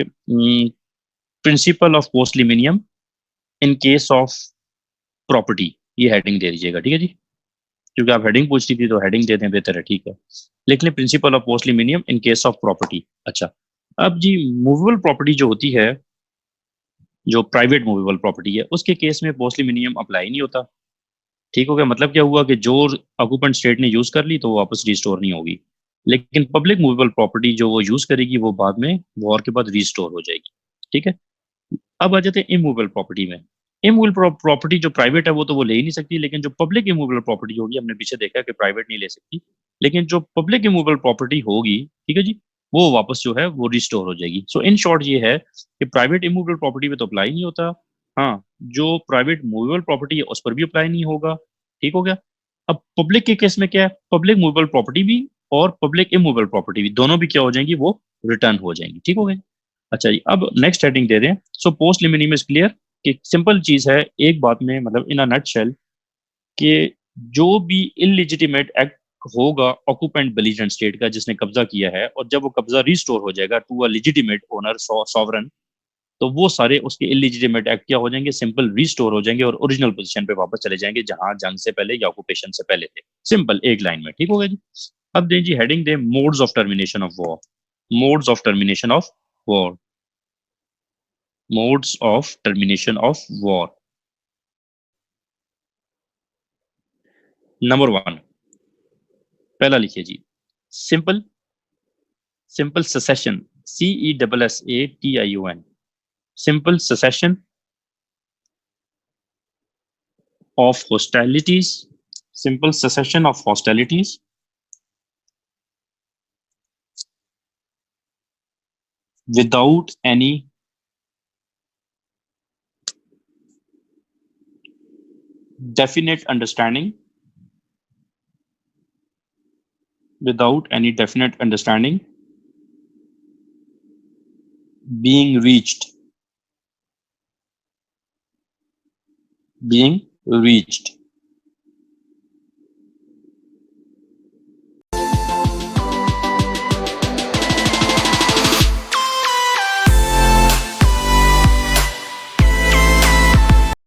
principle of postliminium in case of property, ये हेडिंग दे दीजिएगा, ठीक है जी। क्योंकि आप हेडिंग पूछ रही थी तो हेडिंग दे दें, बेहतर है, ठीक है। लिख लें principle of postliminium in case of property. अच्छा, अब जी मूवेबल प्रॉपर्टी जो होती है, जो प्राइवेट मूवेबल प्रॉपर्टी है, उसके केस में पोस्ट लिमिनियम अप्लाई नहीं होता, ठीक हो गया। मतलब क्या हुआ कि जो ऑक्यूपेंट स्टेट ने यूज कर ली तो वो वापस रिस्टोर नहीं होगी। लेकिन पब्लिक मूवेबल प्रॉपर्टी जो वो यूज करेगी वो बाद में वॉर के बाद रिस्टोर हो जाएगी, ठीक है। अब आ जाते हैं इमूवेबल प्रॉपर्टी में। इमूवेबल प्रॉपर्टी जो प्राइवेट है वो तो वो ले ही नहीं सकती, लेकिन जो पब्लिक इमूवेबल प्रॉपर्टी होगी, हमने पीछे देखा कि प्राइवेट नहीं ले सकती, लेकिन जो पब्लिक इमूवेबल प्रॉपर्टी होगी, ठीक है जी, वो वापस जो है वो रिस्टोर हो जाएगी। सो इन शॉर्ट ये है कि प्राइवेट इमूवेबल प्रॉपर्टी पे तो अप्लाई नहीं होता, हाँ, जो प्राइवेट मूवेबल प्रॉपर्टी है उस पर भी अप्लाई नहीं होगा, ठीक हो गया। अब पब्लिक के केस में क्या है, पब्लिक मूवेबल प्रॉपर्टी भी और पब्लिक इमूवेबल प्रॉपर्टी भी दोनों भी क्या हो जाएंगी, वो रिटर्न हो जाएंगी, ठीक हो गया। अच्छा जी, अब नेक्स्ट हेडिंग दे दें। सो पोस्ट लिमिनियम इज क्लियर कि सिंपल चीज है, एक बात में मतलब इन अ नटशेल कि जो भी इलिजिटिमेट एक्ट होगा ऑक्यूपेंट बेलिजेंट स्टेट का जिसने कब्जा किया है, और जब वो कब्जा रिस्टोर हो जाएगा to a legitimate owner sovereign, तो वो सारे उसके इलिजिटिमेट एक्ट क्या हो जाएंगे, सिंपल रिस्टोर हो जाएंगे और ओरिजिनल पोजीशन पे वापस चले जाएंगे जहां जंग से पहले या ऑक्यूपेशन से पहले थे। सिंपल एक लाइन में, ठीक हो गया जी। अब दें जी हेडिंग दें modes of termination of war. Modes of termination of war modes of termination of war. Number one, पहला लिखिए जी, Simple secession, CESSATION. Simple cessation of hostilities. Simple cessation of hostilities without any definite understanding. Without any definite understanding being reached. Being reached.